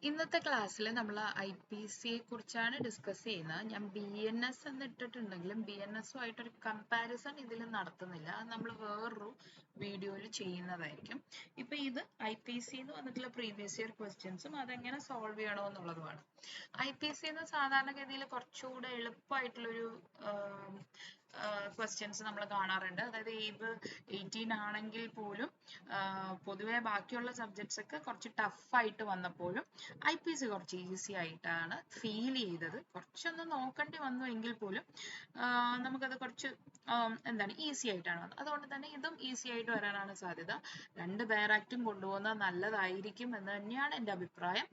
ഇന്നത്തെ ക്ലാസ്സിൽ നമ്മൾ IPC കുറിച്ചാണ് ഡിസ്കസ് ചെയ്യുന്നത്. ഞാൻ BNS എന്ന് ഇട്ടിട്ടുണ്ടെങ്കിലും BNS-ഉമായിട്ടൊരു കമ്പാരിസൺ ഇതിൽ നടത്തുന്നില്ല. അത് നമ്മൾ വേറൊരു വീഡിയോയിൽ ചെയ്യുന്നതായിരിക്കും. ഇപ്പൊ ഇത് IPC എന്ന് വന്നിട്ടുള്ള പ്രീവിയസ് ഇയർ ക്വസ്റ്റ്യൻസും അതെങ്ങനെ സോൾവ് ചെയ്യണമെന്നുള്ളതുമാണ്. IPC എന്ന് സാധാരണഗതിയിൽ കുറച്ചുകൂടെ എളുപ്പമായിട്ടുള്ളൊരു ക്വസ്റ്റ്യൻസ് നമ്മൾ കാണാറുണ്ട്. അതായത് ഏത് 18 ആണെങ്കിൽ പോലും പൊതുവെ ബാക്കിയുള്ള സബ്ജക്ട്സ് ഒക്കെ കുറച്ച് ടഫായിട്ട് വന്നപ്പോഴും IPC കുറച്ച് ഈസി ആയിട്ടാണ് ഫീൽ ചെയ്തത്. കുറച്ചൊന്ന് നോക്കേണ്ടി വന്നു എങ്കിൽ പോലും നമുക്കത് കുറച്ച് എന്താണ് ഈസി ആയിട്ടാണ് വന്നത്. അതുകൊണ്ട് തന്നെ ഇതും ഈസി ആയിട്ട് വരാനാണ് സാധ്യത. രണ്ട് ബെയറാക്റ്റും കൊണ്ടുപോകുന്നത് നല്ലതായിരിക്കും എന്ന് തന്നെയാണ് എൻ്റെ അഭിപ്രായം.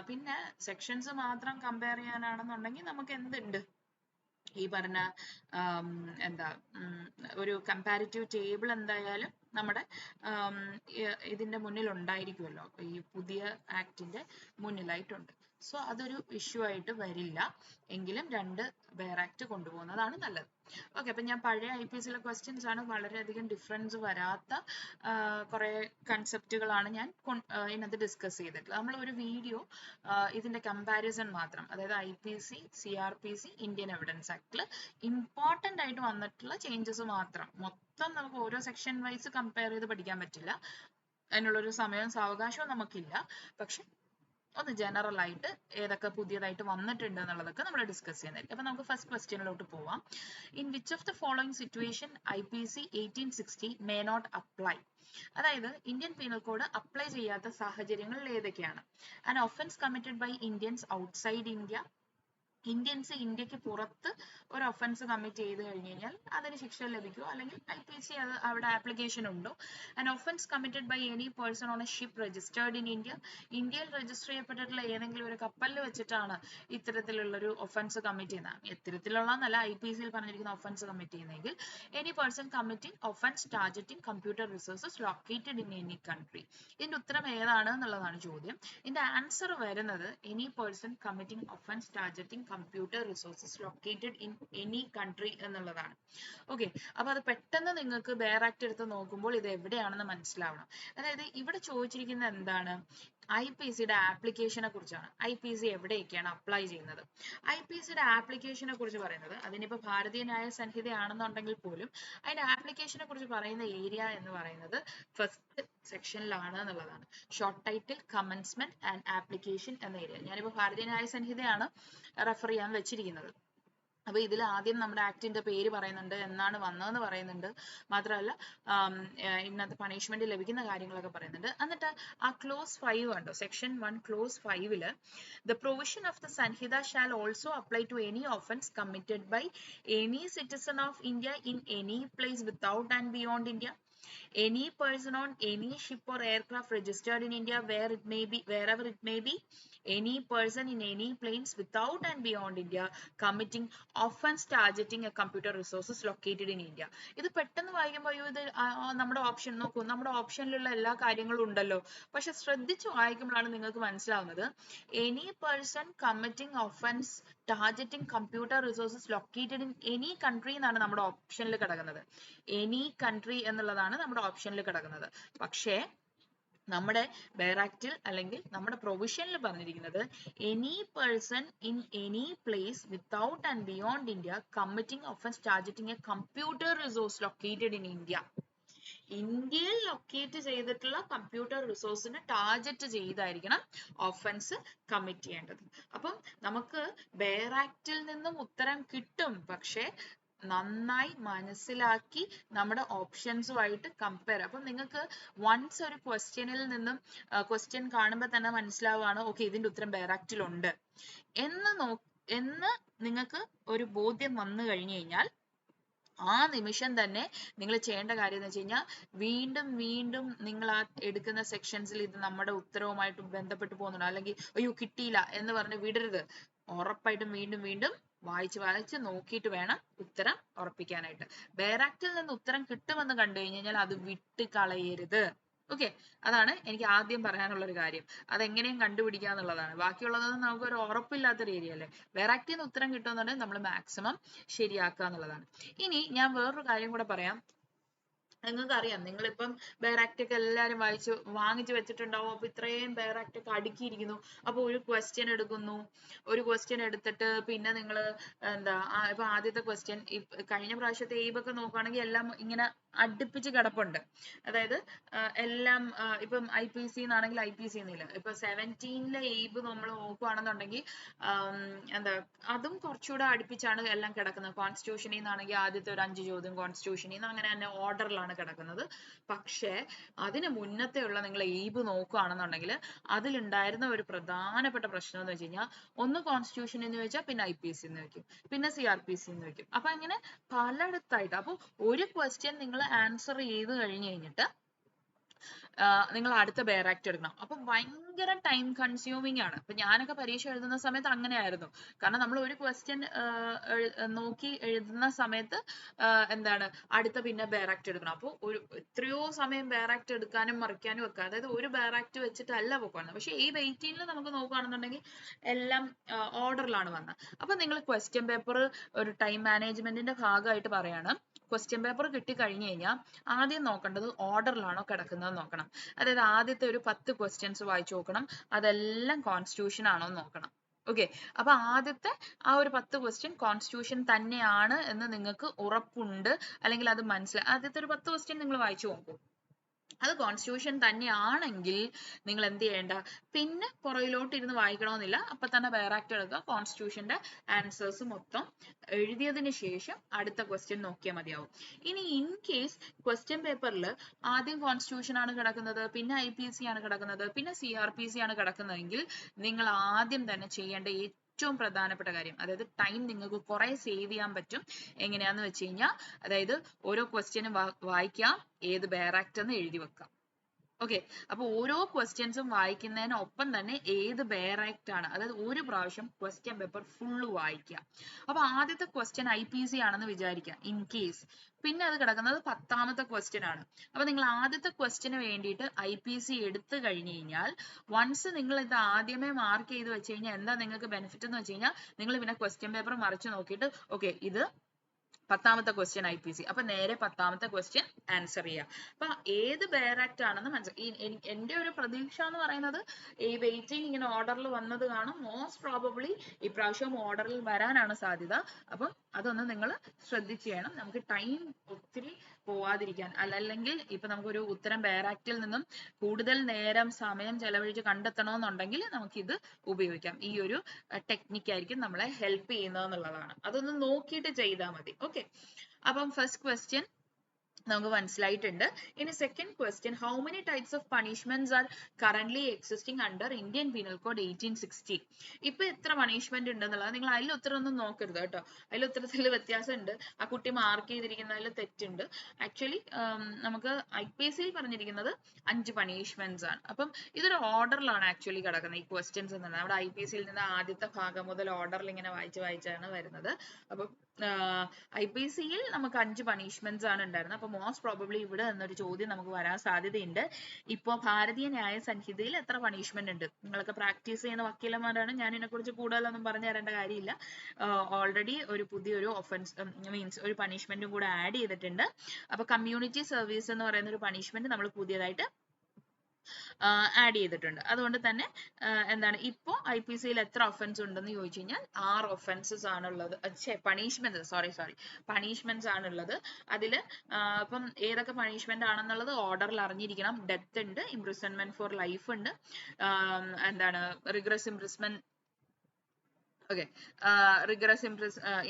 പിന്നെ സെക്ഷൻസ് മാത്രം കമ്പയർ ചെയ്യാനാണെന്നുണ്ടെങ്കിൽ നമുക്ക് എന്തുണ്ട്, ഈ പറഞ്ഞ എന്താ ഒരു കമ്പാരിറ്റീവ് ടേബിൾ എന്തായാലും നമ്മുടെ ഇതിന്റെ മുന്നിൽ ഉണ്ടായിരിക്കുമല്ലോ, ഈ പുതിയ ആക്ടിന്റെ മുന്നിലായിട്ടുണ്ട്. സോ അതൊരു ഇഷ്യൂ ആയിട്ട് വരില്ല. എങ്കിലും രണ്ട് ബെയറാക്ട് കൊണ്ടുപോകുന്നതാണ് നല്ലത്. ഓക്കെ, അപ്പൊ ഞാൻ പഴയ IPC-യിലെ ക്വസ്റ്റ്യൻസ് ആണ്, വളരെയധികം ഡിഫറൻസ് വരാത്ത കുറെ കൺസെപ്റ്റുകളാണ് ഞാൻ ഇതിനകത്ത് ഡിസ്കസ് ചെയ്തിട്ടുള്ളത്. നമ്മൾ ഒരു വീഡിയോ ഇതിന്റെ കമ്പാരിസൺ മാത്രം, അതായത് IPC, CRPC, ഇന്ത്യൻ എവിഡൻസ് ആക്ടിൽ ഇമ്പോർട്ടൻ്റ് ആയിട്ട് വന്നിട്ടുള്ള ചേഞ്ചസ് മാത്രം, മൊത്തം നമുക്ക് ഓരോ സെക്ഷൻ വൈസ് കമ്പയർ ചെയ്ത് പഠിക്കാൻ പറ്റില്ല, അതിനുള്ളൊരു സമയവും സാവകാശവും നമുക്കില്ല. പക്ഷെ ഒന്ന് ജനറൽ ആയിട്ട് ഏതൊക്കെ പുതിയതായിട്ട് വന്നിട്ടുണ്ട് എന്നുള്ളതൊക്കെ നമ്മൾ ഡിസ്കസ് ചെയ്യുന്നതായിരിക്കും. അപ്പൊ നമുക്ക് ഫസ്റ്റ് ക്വസ്റ്റ്യനിലോട്ട് പോവാം. In which of the following situation IPC 1860 may not apply? അതായത് ഇന്ത്യൻ പീനൽ കോഡ് അപ്ലൈ ചെയ്യാത്ത സാഹചര്യങ്ങളിൽ ഏതൊക്കെയാണ്? An offence committed by Indians outside India, Indians ഇന്ത്യക്ക് പുറത്ത് ഒരു ഒഫൻസ് കമ്മിറ്റ് ചെയ്ത് കഴിഞ്ഞ് കഴിഞ്ഞാൽ അതിന് ശിക്ഷ ലഭിക്കുമോ, അല്ലെങ്കിൽ IPC അത് അവിടെ ആപ്ലിക്കേഷൻ ഉണ്ടോ? And offence committed by any person on a ship registered in India, ഇന്ത്യയിൽ രജിസ്റ്റർ ചെയ്യപ്പെട്ടിട്ടുള്ള ഏതെങ്കിലും ഒരു കപ്പലിൽ വെച്ചിട്ടാണ് ഇത്തരത്തിലുള്ളൊരു ഒഫൻസ് കമ്മിറ്റ് ചെയ്യുന്നത്. ഇത്തരത്തിലുള്ളതല്ല, IPC-യിൽ പറഞ്ഞിരിക്കുന്ന ഒഫൻസ് കമ്മിറ്റ് ചെയ്യുന്നതെങ്കിൽ any person committing offence targeting computer resources located in any country. ഇതിന്റെ ഉത്തരം ഏതാണ് എന്നുള്ളതാണ് ചോദ്യം. ഇതിന്റെ ആൻസർ വരുന്നത് any person committing offence targeting computer resources located in any country എന്നുള്ളതാണ്. ഓക്കെ, അപ്പൊ അത് പെട്ടെന്ന് നിങ്ങൾക്ക് ബെയറാക്ട് എടുത്ത് നോക്കുമ്പോൾ ഇത് എവിടെയാണെന്ന് മനസ്സിലാവണം. അതായത് ഇവിടെ ചോദിച്ചിരിക്കുന്നത് എന്താണ്? IPC-യുടെ ആപ്ലിക്കേഷനെ കുറിച്ചാണ്. IPC എവിടെയൊക്കെയാണ് അപ്ലൈ ചെയ്യുന്നത്? IPC-യുടെ ആപ്ലിക്കേഷനെ കുറിച്ച് പറയുന്നത്, അതിനിപ്പോ ഭാരതീയ ന്യായ സംഹിതയാണെന്നുണ്ടെങ്കിൽ പോലും അതിന്റെ ആപ്ലിക്കേഷനെ കുറിച്ച് പറയുന്ന ഏരിയ എന്ന് പറയുന്നത് ഫസ്റ്റ് സെക്ഷനിലാണ് എന്നുള്ളതാണ്. Short title, commencement and application എന്ന ഏരിയ. ഞാനിപ്പോ ഭാരതീയ ന്യായ സംഹിതയാണ് റെഫർ ചെയ്യാൻ വെച്ചിരിക്കുന്നത്. അപ്പൊ ഇതിൽ ആദ്യം നമ്മുടെ ആക്ടിന്റെ പേര് പറയുന്നുണ്ട്, എന്നാണ് വന്നതെന്ന് പറയുന്നുണ്ട്, മാത്രമല്ല ഇന്നത്തെ പണിഷ്മെന്റ് ലഭിക്കുന്ന കാര്യങ്ങളൊക്കെ പറയുന്നുണ്ട്. എന്നിട്ട് ആ ക്ലോസ് 5 കണ്ടോ, സെക്ഷൻ 1 ക്ലോസ് 5-ല് the provision of the Sanhita shall also apply to any offence committed by any citizen of India in any place without and beyond India, any person on any ship or aircraft registered in India wherever it may be, any person in any planes without and beyond India committing offense targeting a computer resources located in India. ഇത് പെട്ടെന്ന് വായിക്കുമ്പോൾ ഇത് നമ്മുടെ option നോക്കൂ, നമ്മുടെ ഓപ്ഷനിലുള്ള എല്ലാ കാര്യങ്ങളും ഉണ്ടല്ലോ. പക്ഷെ ശ്രദ്ധിച്ച് വായിക്കുമ്പോഴാണ് നിങ്ങൾക്ക് മനസ്സിലാവുന്നത് any person committing offence targeting computer resources located in any country എന്നാണ് നമ്മുടെ ഓപ്ഷനിൽ കിടക്കുന്നത്. എനി കൺട്രി എന്നുള്ളതാണ് നമ്മുടെ ഓപ്ഷനിൽ കിടക്കുന്നത്. പക്ഷേ നമ്മുടെ ബെയറാക്റ്റിൽ അല്ലെങ്കിൽ നമ്മുടെ പ്രൊവിഷനിൽ പറഞ്ഞിരിക്കുന്നത് any person in any place without and beyond India committing offence targeting A computer resource located in India. ഇന്ത്യയിൽ ലൊക്കേറ്റ് ചെയ്തിട്ടുള്ള കമ്പ്യൂട്ടർ റിസോഴ്സിനെ ടാർഗറ്റ് ചെയ്തായിരിക്കണം ഒഫൻസ് കമ്മിറ്റ് ചെയ്യേണ്ടത്. അപ്പം നമുക്ക് ബെയറാക്റ്റിൽ നിന്നും ഉത്തരം കിട്ടും, പക്ഷെ നന്നായി മനസ്സിലാക്കി നമ്മുടെ ഓപ്ഷൻസുമായിട്ട് കമ്പയർ. അപ്പം നിങ്ങൾക്ക് വൺസ് ഒരു ക്വസ്റ്റ്യനിൽ നിന്നും ക്വസ്റ്റ്യൻ കാണുമ്പോൾ തന്നെ മനസ്സിലാവുകയാണ് ഓക്കെ ഇതിന്റെ ഉത്തരം ബെയറാക്റ്റിലുണ്ട് എന്ന് നിങ്ങൾക്ക് ഒരു ബോധ്യം വന്നു കഴിഞ്ഞു കഴിഞ്ഞാൽ ആ നിമിഷം തന്നെ നിങ്ങൾ ചെയ്യേണ്ട കാര്യം എന്ന് വെച്ച് കഴിഞ്ഞാൽ വീണ്ടും വീണ്ടും നിങ്ങൾ ആ എടുക്കുന്ന സെക്ഷൻസിൽ ഇത് നമ്മുടെ ഉത്തരവുമായിട്ട് ബന്ധപ്പെട്ട് പോകുന്നുണ്ടോ, അല്ലെങ്കിൽ അയ്യോ കിട്ടിയില്ല എന്ന് പറഞ്ഞ് വിടരുത്. ഉറപ്പായിട്ടും വീണ്ടും വീണ്ടും വായിച്ച് നോക്കിയിട്ട് വേണം ഉത്തരം ഉറപ്പിക്കാനായിട്ട്. ബെയറാക്റ്റിൽ നിന്ന് ഉത്തരം കിട്ടുമെന്ന് കണ്ടു കഴിഞ്ഞാൽ അത് വിട്ട് കളയരുത്. ഓക്കെ, അതാണ് എനിക്ക് ആദ്യം പറയാനുള്ള ഒരു കാര്യം. അതെങ്ങനെയും കണ്ടുപിടിക്കുക എന്നുള്ളതാണ്. ബാക്കിയുള്ളതൊന്നും നമുക്ക് ഒരു ഉറപ്പില്ലാത്തൊരു ഏരിയ അല്ലേ. ബെയറാക്റ്റിൽ നിന്ന് ഉത്തരം കിട്ടുമെന്നുണ്ടെങ്കിൽ നമ്മൾ മാക്സിമം ശരിയാക്കുക എന്നുള്ളതാണ്. ഇനി ഞാൻ വേറൊരു കാര്യം കൂടെ പറയാം. നിങ്ങൾക്ക് അറിയാം, നിങ്ങളിപ്പം ബെയറാക്ട് ഒക്കെ എല്ലാവരും വാങ്ങിച്ചു വെച്ചിട്ടുണ്ടാവും. അപ്പൊ ഇത്രയും ബെയറാക്ട് ഒക്കെ അടുക്കിയിരിക്കുന്നു. അപ്പൊ ഒരു ക്വസ്റ്റ്യൻ എടുക്കുന്നു, ഒരു ക്വസ്റ്റ്യൻ എടുത്തിട്ട് പിന്നെ നിങ്ങൾ എന്താ ഇപ്പൊ ആദ്യത്തെ ക്വസ്റ്റ്യൻ കഴിഞ്ഞ പ്രാവശ്യത്തെ എയ്ബൊക്കെ നോക്കുകയാണെങ്കിൽ എല്ലാം ഇങ്ങനെ അടുപ്പിച്ച് കിടപ്പുണ്ട്. അതായത് എല്ലാം ഇപ്പം IPC എന്നാണെങ്കിൽ IPC എന്നില്ല, ഇപ്പൊ 17ലെ എയ്ബ് നമ്മൾ നോക്കുകയാണെന്നുണ്ടെങ്കിൽ എന്താ അതും കുറച്ചുകൂടെ അടുപ്പിച്ചാണ് എല്ലാം കിടക്കുന്നത്. കോൺസ്റ്റിറ്റ്യൂഷനിൽ നിന്നാണെങ്കിൽ ആദ്യത്തെ ഒരു 5 ചോദ്യം കോൺസ്റ്റിറ്റ്യൂഷനിൽ നിന്ന്, അങ്ങനെ തന്നെ ഓർഡറിലാണ് കിടക്കുന്നത്. പക്ഷേ അതിന് മുന്നത്തെ ഉള്ള നിങ്ങൾ എയ്ബ് നോക്കുകയാണെന്നുണ്ടെങ്കിൽ അതിലുണ്ടായിരുന്ന ഒരു പ്രധാനപ്പെട്ട പ്രശ്നം എന്ന് വെച്ച് കഴിഞ്ഞാൽ, ഒന്ന് കോൺസ്റ്റിറ്റ്യൂഷൻ എന്ന് വെച്ചാൽ പിന്നെ IPC എന്ന് വെക്കും, പിന്നെ CRPC എന്ന് വെക്കും. അപ്പൊ അങ്ങനെ പലയിടത്തായിട്ട്. അപ്പൊ ഒരു ക്വസ്റ്റ്യൻ നിങ്ങൾ ആൻസർ ചെയ്ത് കഴിഞ്ഞ് കഴിഞ്ഞിട്ട് നിങ്ങൾ അടുത്ത ബെയറാക്ട് എടുക്കണം. അപ്പൊ ഭയങ്കര ടൈം കൺസ്യൂമിങ് ആണ്. ഇപ്പൊ ഞാനൊക്കെ പരീക്ഷ എഴുതുന്ന സമയത്ത് അങ്ങനെയായിരുന്നു. കാരണം നമ്മൾ ഒരു ക്വസ്റ്റ്യൻ നോക്കി എഴുതുന്ന സമയത്ത് എന്താണ് അടുത്ത പിന്നെ ബെയറാക്ട് എടുക്കണം. അപ്പോൾ എത്രയോ സമയം ബെയറാക്ട് എടുക്കാനും മറിക്കാനും ഒക്കെ, അതായത് ഒരു ബെയറാക്ട് വെച്ചിട്ടല്ല പോക്കുന്നത്. പക്ഷെ ഈ 18ൽ നമുക്ക് നോക്കുകയാണെന്നുണ്ടെങ്കിൽ എല്ലാം ഓർഡറിലാണ് വന്നത്. അപ്പൊ നിങ്ങൾ ക്വസ്റ്റ്യൻ പേപ്പർ ഒരു ടൈം മാനേജ്മെന്റിന്റെ ഭാഗമായിട്ട് പറയാണ്, ക്വസ്റ്റ്യൻ പേപ്പർ കിട്ടി കഴിഞ്ഞു കഴിഞ്ഞാൽ ആദ്യം നോക്കേണ്ടത് ഓർഡറിലാണോ കിടക്കുന്നത് നോക്കണം. അതായത് ആദ്യത്തെ ഒരു 10 ക്വസ്റ്റ്യൻസ് വായിച്ചു നോക്കണം, അതെല്ലാം കോൺസ്റ്റിറ്റ്യൂഷൻ ആണോ നോക്കണം. ഓക്കെ, അപ്പൊ ആദ്യത്തെ ആ ഒരു 10 ക്വസ്റ്റ്യൻ കോൺസ്റ്റിറ്റ്യൂഷൻ തന്നെയാണ് എന്ന് നിങ്ങൾക്ക് ഉറപ്പുണ്ട്, അല്ലെങ്കിൽ അത് ആദ്യത്തെ ഒരു 10 ക്വസ്റ്റ്യൻ നിങ്ങൾ വായിച്ചു നോക്കൂ, അത് കോൺസ്റ്റിറ്റ്യൂഷൻ തന്നെയാണെങ്കിൽ നിങ്ങൾ എന്ത് ചെയ്യേണ്ട, പിന്നെ പുറകിലോട്ട് ഇരുന്ന് വായിക്കണമെന്നില്ല, അപ്പൊ തന്നെ ബെയറാക്ട് എടുക്കുക, കോൺസ്റ്റിറ്റ്യൂഷന്റെ ആൻസേഴ്സ് മൊത്തം എഴുതിയതിന് ശേഷം അടുത്ത ക്വസ്റ്റ്യൻ നോക്കിയാൽ മതിയാവും. ഇനി ഇൻ കേസ് ക്വസ്റ്റ്യൻ പേപ്പറിൽ ആദ്യം കോൺസ്റ്റിറ്റ്യൂഷൻ ആണ് കിടക്കുന്നത്, പിന്നെ IPC ആണ് കിടക്കുന്നത്, പിന്നെ CRPC ആണ് കിടക്കുന്നതെങ്കിൽ നിങ്ങൾ ആദ്യം തന്നെ ചെയ്യേണ്ട ഏറ്റവും പ്രധാനപ്പെട്ട കാര്യം, അതായത് ടൈം നിങ്ങൾക്ക് കുറെ സേവ് ചെയ്യാൻ പറ്റും. എങ്ങനെയാന്ന് വെച്ച് കഴിഞ്ഞാൽ, അതായത് ഓരോ ക്വസ്റ്റ്യനും വായിക്കാം, ഏത് ബെയറാക്ട് എന്ന് എഴുതി വെക്കാം. ഓക്കെ, അപ്പൊ ഓരോ ക്വസ്റ്റ്യൻസും വായിക്കുന്നതിനൊപ്പം തന്നെ ഏത് ബെയറാക്ട് ആണ്, അതായത് ഒരു പ്രാവശ്യം ക്വസ്റ്റ്യൻ പേപ്പർ ഫുള്ള് വായിക്കുക. അപ്പൊ ആദ്യത്തെ ക്വസ്റ്റ്യൻ IPC ആണെന്ന് വിചാരിക്കുക ഇൻ കേസ്, പിന്നെ അത് കിടക്കുന്നത് 10ാമത്തെ ക്വസ്റ്റ്യൻ ആണ്. അപ്പൊ നിങ്ങൾ ആദ്യത്തെ ക്വസ്റ്റ്യന് വേണ്ടിയിട്ട് IPC എടുത്തു കഴിഞ്ഞു കഴിഞ്ഞാൽ, വൺസ് നിങ്ങൾ ഇത് ആദ്യമേ മാർക്ക് ചെയ്ത് വെച്ച് കഴിഞ്ഞാൽ എന്താ നിങ്ങൾക്ക് ബെനിഫിറ്റ് എന്ന് വെച്ച് കഴിഞ്ഞാൽ, നിങ്ങൾ പിന്നെ ക്വസ്റ്റ്യൻ പേപ്പർ മറിച്ച് നോക്കിയിട്ട് ഓക്കെ ഇത് 10ാമത്തെ ക്വസ്റ്റ്യൻ IPC, അപ്പൊ നേരെ 10ാമത്തെ ക്വസ്റ്റ്യൻ ആൻസർ ചെയ്യുക. അപ്പൊ ഏത് ബെയറാക്ട് ആണെന്ന് മനസ്സിലായി. എന്റെ ഒരു പ്രതീക്ഷ എന്ന് പറയുന്നത് ഈ വെയിറ്റിംഗ് ഇങ്ങനെ ഓർഡറിൽ വന്നത് കാണും, മോസ്റ്റ് പ്രോബബ്ലി ഇപ്രാവശ്യം ഓർഡറിൽ വരാനാണ് സാധ്യത. അപ്പം അതൊന്ന് നിങ്ങൾ ശ്രദ്ധിച്ച് ചെയ്യണം, നമുക്ക് ടൈം ഒത്തിരി പോവാതിരിക്കാൻ. അല്ലെങ്കിൽ ഇപ്പൊ നമുക്കൊരു ഉത്തരം ബെയറാക്റ്റിൽ നിന്നും കൂടുതൽ നേരം സമയം ചെലവഴിച്ച് കണ്ടെത്തണമെന്നുണ്ടെങ്കിൽ നമുക്കിത് ഉപയോഗിക്കാം. ഈ ഒരു ടെക്നിക്ക് ആയിരിക്കും നമ്മളെ ഹെൽപ്പ് ചെയ്യുന്നതെന്നുള്ളതാണ്. അതൊന്ന് നോക്കിയിട്ട് ചെയ്താൽ മതി. ഓക്കെ, അപ്പം ഫസ്റ്റ് ക്വസ്റ്റ്യൻ നമുക്ക് മനസ്സിലായിട്ടുണ്ട്. ഇനി second question, how many types of punishments are currently existing under Indian penal code 1860? ഇപ്പൊ എത്ര പണിഷ്മെന്റ് ഉണ്ടെന്നുള്ളത് നിങ്ങൾ അതിൽ ഉത്തരം ഒന്നും നോക്കരുത് കേട്ടോ. അതിൽ ഉത്തരത്തിൽ വ്യത്യാസമുണ്ട്, ആ കുട്ടി മാർക്ക് ചെയ്തിരിക്കുന്നതിൽ തെറ്റുണ്ട്. ആക്ച്വലി നമുക്ക് IPC പറഞ്ഞിരിക്കുന്നത് 5 പണിഷ്മെന്റ്സ് ആണ്. അപ്പം ഇതൊരു ഓർഡറിലാണ് ആക്ച്വലി കിടക്കുന്നത് ഈ ക്വസ്റ്റ്യൻസ് എന്നുള്ളത്. നമ്മുടെ IPCയിൽ നിന്ന് ആദ്യത്തെ ഭാഗം മുതൽ ഓർഡറിൽ ഇങ്ങനെ വായിച്ചാണ് വരുന്നത്. അപ്പം IPCയിൽ നമുക്ക് 5 പണിഷ്മെന്റ്സ് ആണ് ഉണ്ടായിരുന്നത്. അപ്പൊ മോസ്റ്റ് പ്രോബബ്ലി ഇവിടെ എന്നൊരു ചോദ്യം നമുക്ക് വരാൻ സാധ്യതയുണ്ട്. ഇപ്പോ ഭാരതീയ ന്യായ സംഹിതയിൽ എത്ര പണിഷ്മെന്റ് ഉണ്ട്? നിങ്ങളൊക്കെ പ്രാക്ടീസ് ചെയ്യുന്ന വക്കീലന്മാരാണ്, ഞാൻ ഇതിനെക്കുറിച്ച് കൂടുതലൊന്നും പറഞ്ഞു തരേണ്ട കാര്യമില്ല. ഓൾറെഡി ഒരു പുതിയൊരു ഒഫൻസ് മീൻസ് ഒരു പണിഷ്മെന്റും കൂടെ ആഡ് ചെയ്തിട്ടുണ്ട്. അപ്പൊ കമ്മ്യൂണിറ്റി സർവീസ് എന്ന് പറയുന്ന ഒരു പണിഷ്മെന്റ് നമ്മൾ പുതിയതായിട്ട് ആഡ് ചെയ്തിട്ടുണ്ട്. അതുകൊണ്ട് തന്നെ എന്താണ് ഇപ്പോ IPCയിൽ എത്ര ഒഫൻസ് ഉണ്ടെന്ന് ചോദിച്ചു കഴിഞ്ഞാൽ 6 ഒഫൻസസ് ആണുള്ളത്. പണിഷ്മെന്റ്സ് ആണുള്ളത്. അതിൽ ഇപ്പം ഏതൊക്കെ പണിഷ്മെന്റ് ആണെന്നുള്ളത് ഓർഡറിൽ അറിഞ്ഞിരിക്കണം. ഡെത്ത് ഉണ്ട്, ഇംപ്രിസൺമെന്റ് ഫോർ ലൈഫ് ഉണ്ട്, എന്താണ് regress imprisonment regress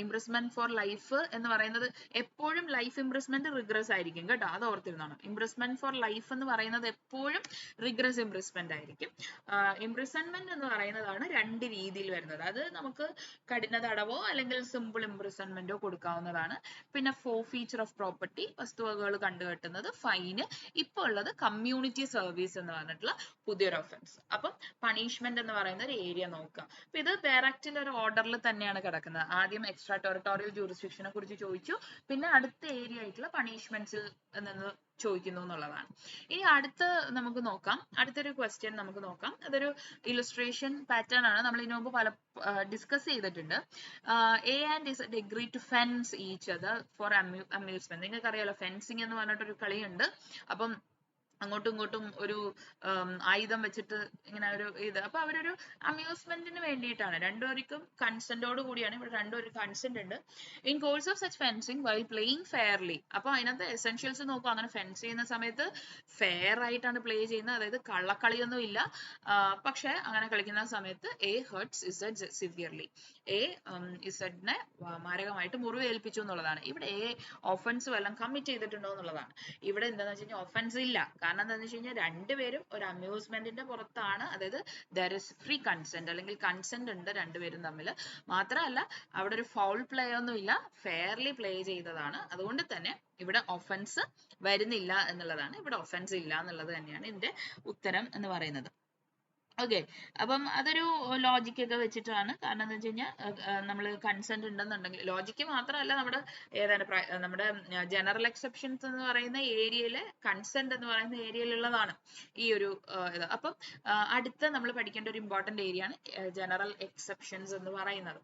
imprisonment four life എന്ന് പറയുന്നത് എപ്പോഴും ലൈഫ് ഇംപ്രിസ്മെന്റ് റിഗ്രസ് ആയിരിക്കും കേട്ടോ, അത് ഓർത്തിരുന്നോണം. ഇംപ്രിസ്മെന്റ് ഫോർ ലൈഫ് എന്ന് പറയുന്നത് എപ്പോഴും റിഗ്രസ് ഇംപ്രിസ്മെന്റ് ആയിരിക്കും. ഇംപ്രിസൺമെന്റ് എന്ന് പറയുന്നതാണ് 2 രീതിയിൽ വരുന്നത്. അത് നമുക്ക് കഠിന തടവോ അല്ലെങ്കിൽ സിമ്പിൾ ഇംപ്രിസൺമെന്റോ കൊടുക്കാവുന്നതാണ്. പിന്നെ ഫോർഫീച്ചർ ഓഫ് പ്രോപ്പർട്ടി, വസ്തുവകകൾ കണ്ടുകെട്ടുന്നത്, ഫൈന്. ഇപ്പോൾ ഉള്ളത് കമ്മ്യൂണിറ്റി സർവീസ് എന്ന് പറഞ്ഞിട്ടുള്ള പുതിയൊരു ഒഫൻസ്. അപ്പം പണിഷ്മെന്റ് എന്ന് പറയുന്ന ഒരു ഏരിയ നോക്കുക. അപ്പൊ ഇത് ബെയറാക്റ്റിന്റെ ഒരു ഓർഡറിൽ തന്നെയാണ് കിടക്കുന്നത്. ആദ്യം എക്സ്ട്രാ ടെറിട്ടോറിയൽ ജൂറിസ്ഡിക്ഷനെ കുറിച്ച് ചോദിച്ചു, പിന്നെ അടുത്ത ഏരിയ ആയിട്ടുള്ള പണിഷ്മെന്റ്സിൽ നിന്ന് ചോദിക്കുന്നു എന്നുള്ളതാണ്. ഇനി അടുത്ത നമുക്ക് നോക്കാം, അടുത്തൊരു ക്വസ്റ്റ്യൻ നമുക്ക് നോക്കാം. അതൊരു ഇലുസ്ട്രേഷൻ പാറ്റേൺ ആണ്, നമ്മൾ ഇതിനു മുമ്പ് പല ഡിസ്കസ് ചെയ്തിട്ടുണ്ട്. A and Z agree to fence each other for amusement. നിങ്ങൾക്ക് അറിയാലോ ഫെൻസിങ് എന്ന് പറഞ്ഞിട്ടൊരു കളിയുണ്ട്. അപ്പം അങ്ങോട്ടും ഇങ്ങോട്ടും ഒരു ആയുധം വെച്ചിട്ട് ഇങ്ങനെ ഒരു ഇത്, അപ്പൊ അവരൊരു അമ്യൂസ്മെന്റിന് വേണ്ടിയിട്ടാണ്, രണ്ടുപേർക്കും കൺസെന്റോട് കൂടിയാണ്. ഇവിടെ രണ്ടുപേരും കൺസെന്റ് ഉണ്ട്. In course of such fencing while playing fairly. അപ്പൊ അതിനകത്ത് എസെൻഷ്യൽസ് നോക്കും, അങ്ങനെ ഫെൻസ് ചെയ്യുന്ന സമയത്ത് ഫെയർ ആയിട്ടാണ് പ്ലേ ചെയ്യുന്നത്, അതായത് കള്ളക്കളിയൊന്നും ഇല്ല. പക്ഷെ അങ്ങനെ കളിക്കുന്ന സമയത്ത് A hurts Z severely, A ഇസഡിനെ മാരകമായിട്ട് മുറിവേൽപ്പിച്ചു എന്നുള്ളതാണ്. ഇവിടെ എ ഒഫൻസ് വല്ലതും കമ്മിറ്റ് ചെയ്തിട്ടുണ്ടോ എന്നുള്ളതാണ്. ഇവിടെ എന്താണെന്ന് വെച്ച് കഴിഞ്ഞാൽ ഒഫൻസ് ഇല്ല. കാരണം എന്താണെന്ന് വെച്ച് കഴിഞ്ഞാൽ രണ്ടുപേരും ഒരു അമ്യൂസ്മെന്റിന്റെ പുറത്താണ്, അതായത് ദർ ഇസ് ഫ്രീ കൺസെന്റ്, അല്ലെങ്കിൽ കൺസെന്റ് ഉണ്ട് രണ്ടുപേരും തമ്മിൽ. മാത്രമല്ല അവിടെ ഒരു ഫൗൾ പ്ലേ ഒന്നും ഇല്ല, ഫെയർലി പ്ലേ ചെയ്തതാണ്. അതുകൊണ്ട് തന്നെ ഇവിടെ ഒഫൻസ് വരുന്നില്ല എന്നുള്ളതാണ്. ഇവിടെ ഒഫൻസ് ഇല്ല എന്നുള്ളത് തന്നെയാണ് ഇതിന്റെ ഉത്തരം എന്ന് പറയുന്നത്. ഓക്കെ, അപ്പം അതൊരു ലോജിക് ഒക്കെ വെച്ചിട്ടാണ്. കാരണം എന്താ വെച്ച് കഴിഞ്ഞാൽ നമ്മൾ കൺസെന്റ് ഉണ്ടെന്നുണ്ടെങ്കിൽ, ലോജിക്ക് മാത്രമല്ല, നമ്മുടെ ജനറൽ എക്സെപ്ഷൻസ് എന്ന് പറയുന്ന ഏരിയയിലെ കൺസെന്റ് എന്ന് പറയുന്ന ഏരിയയിലുള്ളതാണ് ഈ ഒരു ഇത്. അപ്പം അടുത്ത നമ്മൾ പഠിക്കേണ്ട ഒരു ഇമ്പോർട്ടന്റ് ഏരിയ ആണ് ജനറൽ എക്സെപ്ഷൻസ് എന്ന് പറയുന്നത്.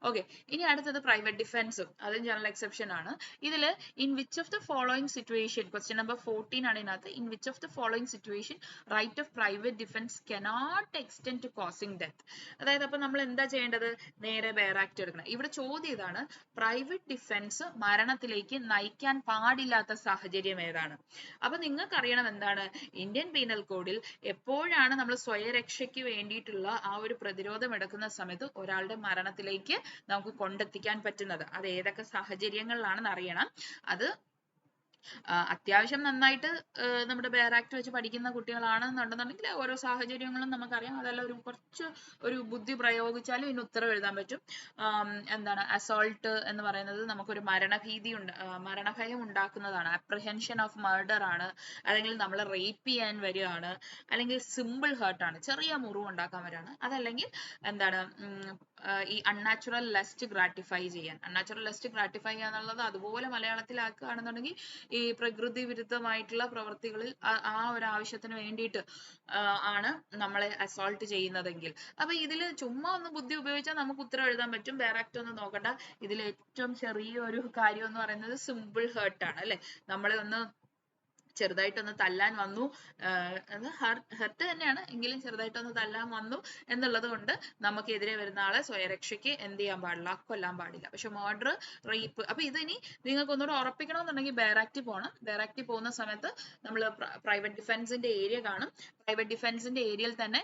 ഓക്കെ, ഇനി അടുത്തത് പ്രൈവറ്റ് ഡിഫെൻസും, അതും ജനറൽ എക്സെപ്ഷൻ ആണ്. ഇതിൽ in which of the following situation, question number 14 ആണ് ഇതിനകത്ത്. In which of the following situation right of private defence cannot extend to causing death. അതായത് അപ്പൊ നമ്മൾ എന്താ ചെയ്യേണ്ടത്, നേരെ ബെയർ ആക്ട് എടുക്കണം. ഇവിടെ ചോദ്യം ഇതാണ്, പ്രൈവറ്റ് ഡിഫെൻസ് മരണത്തിലേക്ക് നയിക്കാൻ പാടില്ലാത്ത സാഹചര്യം ഏതാണ്. അപ്പൊ നിങ്ങൾക്ക് അറിയണം എന്താണ്, ഇന്ത്യൻ പീനൽ കോഡിൽ എപ്പോഴാണ് നമ്മൾ സ്വയരക്ഷയ്ക്ക് വേണ്ടിയിട്ടുള്ള ആ ഒരു പ്രതിരോധം എടുക്കുന്ന സമയത്ത് ഒരാളുടെ മരണത്തിലേക്ക് നമുക്ക് കൊണ്ടെത്തിക്കാൻ പറ്റുന്നത്, അത് ഏതൊക്കെ സാഹചര്യങ്ങളിലാണെന്ന് അറിയണം. അത് അത്യാവശ്യം നന്നായിട്ട് നമ്മുടെ ബെയർ ആക്ട് വെച്ച് പഠിക്കുന്ന കുട്ടികളാണെന്നുണ്ടെന്നുണ്ടെങ്കിൽ ഓരോ സാഹചര്യങ്ങളും നമുക്കറിയാം. അതെല്ലാം കുറച്ച് ഒരു ബുദ്ധി പ്രയോഗിച്ചാലും ഇതിന് ഉത്തരം എഴുതാൻ പറ്റും. എന്താണ് അസോൾട്ട് എന്ന് പറയുന്നത് നമുക്കൊരു മരണഭയം ഉണ്ടാക്കുന്നതാണ്, അപ്രഹെൻഷൻ ഓഫ് മർഡർ ആണ്, അല്ലെങ്കിൽ നമ്മൾ റേപ്പ് ചെയ്യാൻ വരികയാണ്, അല്ലെങ്കിൽ സിമ്പിൾ ഹേർട്ട് ആണ്, ചെറിയ മുറിവ് ഉണ്ടാക്കാൻ വരികയാണ്, അതല്ലെങ്കിൽ എന്താണ് ഈ അൺനാച്ചുറൽ ലെസ്റ്റ് ഗ്രാറ്റിഫൈ ചെയ്യാൻ. അൺനാച്ചുറൽ ലെസ്റ്റ് ഗ്രാറ്റിഫൈ ചെയ്യുക എന്നുള്ളത് അതുപോലെ മലയാളത്തിലാക്കുകയാണെന്നുണ്ടെങ്കിൽ ഈ പ്രകൃതി വിരുദ്ധമായിട്ടുള്ള പ്രവൃത്തികളിൽ ആ ഒരു ആവശ്യത്തിന് വേണ്ടിയിട്ട് ആണ് നമ്മളെ അസോൾട്ട് ചെയ്യുന്നതെങ്കിൽ, അപ്പൊ ഇതിൽ ചുമ്മാ ഒന്ന് ബുദ്ധി ഉപയോഗിച്ചാൽ നമുക്ക് ഉത്തരം എഴുതാൻ പറ്റും. ഡയറക്റ്റ് ഒന്നും നോക്കണ്ട. ഇതിൽ ഏറ്റവും ചെറിയൊരു കാര്യം എന്ന് പറയുന്നത് സിമ്പിൾ ഹേർട്ട് ആണ്, അല്ലെ. നമ്മളെ ഒന്ന് ചെറുതായിട്ടൊന്ന് തല്ലാൻ വന്നു, ഹെർട്ട് തന്നെയാണ് എങ്കിലും ചെറുതായിട്ടൊന്ന് തല്ലാൻ വന്നു എന്നുള്ളത് കൊണ്ട് നമുക്കെതിരെ വരുന്ന ആളെ സ്വയരക്ഷയ്ക്ക് എന്ത് ചെയ്യാൻ പാടില്ല, കൊല്ലാൻ പാടില്ല. പക്ഷെ മർഡർ, റേപ്പ്, അപ്പൊ ഇതിനി നിങ്ങൾക്ക് ഒന്നുകൂടെ ഉറപ്പിക്കണമെന്നുണ്ടെങ്കിൽ ബെയർ പോകണം. ബെയർ പോകുന്ന സമയത്ത് നമ്മൾ പ്രൈവറ്റ് ഡിഫെൻസിന്റെ ഏരിയ കാണും. പ്രൈവറ്റ് ഡിഫെൻസിന്റെ ഏരിയയിൽ തന്നെ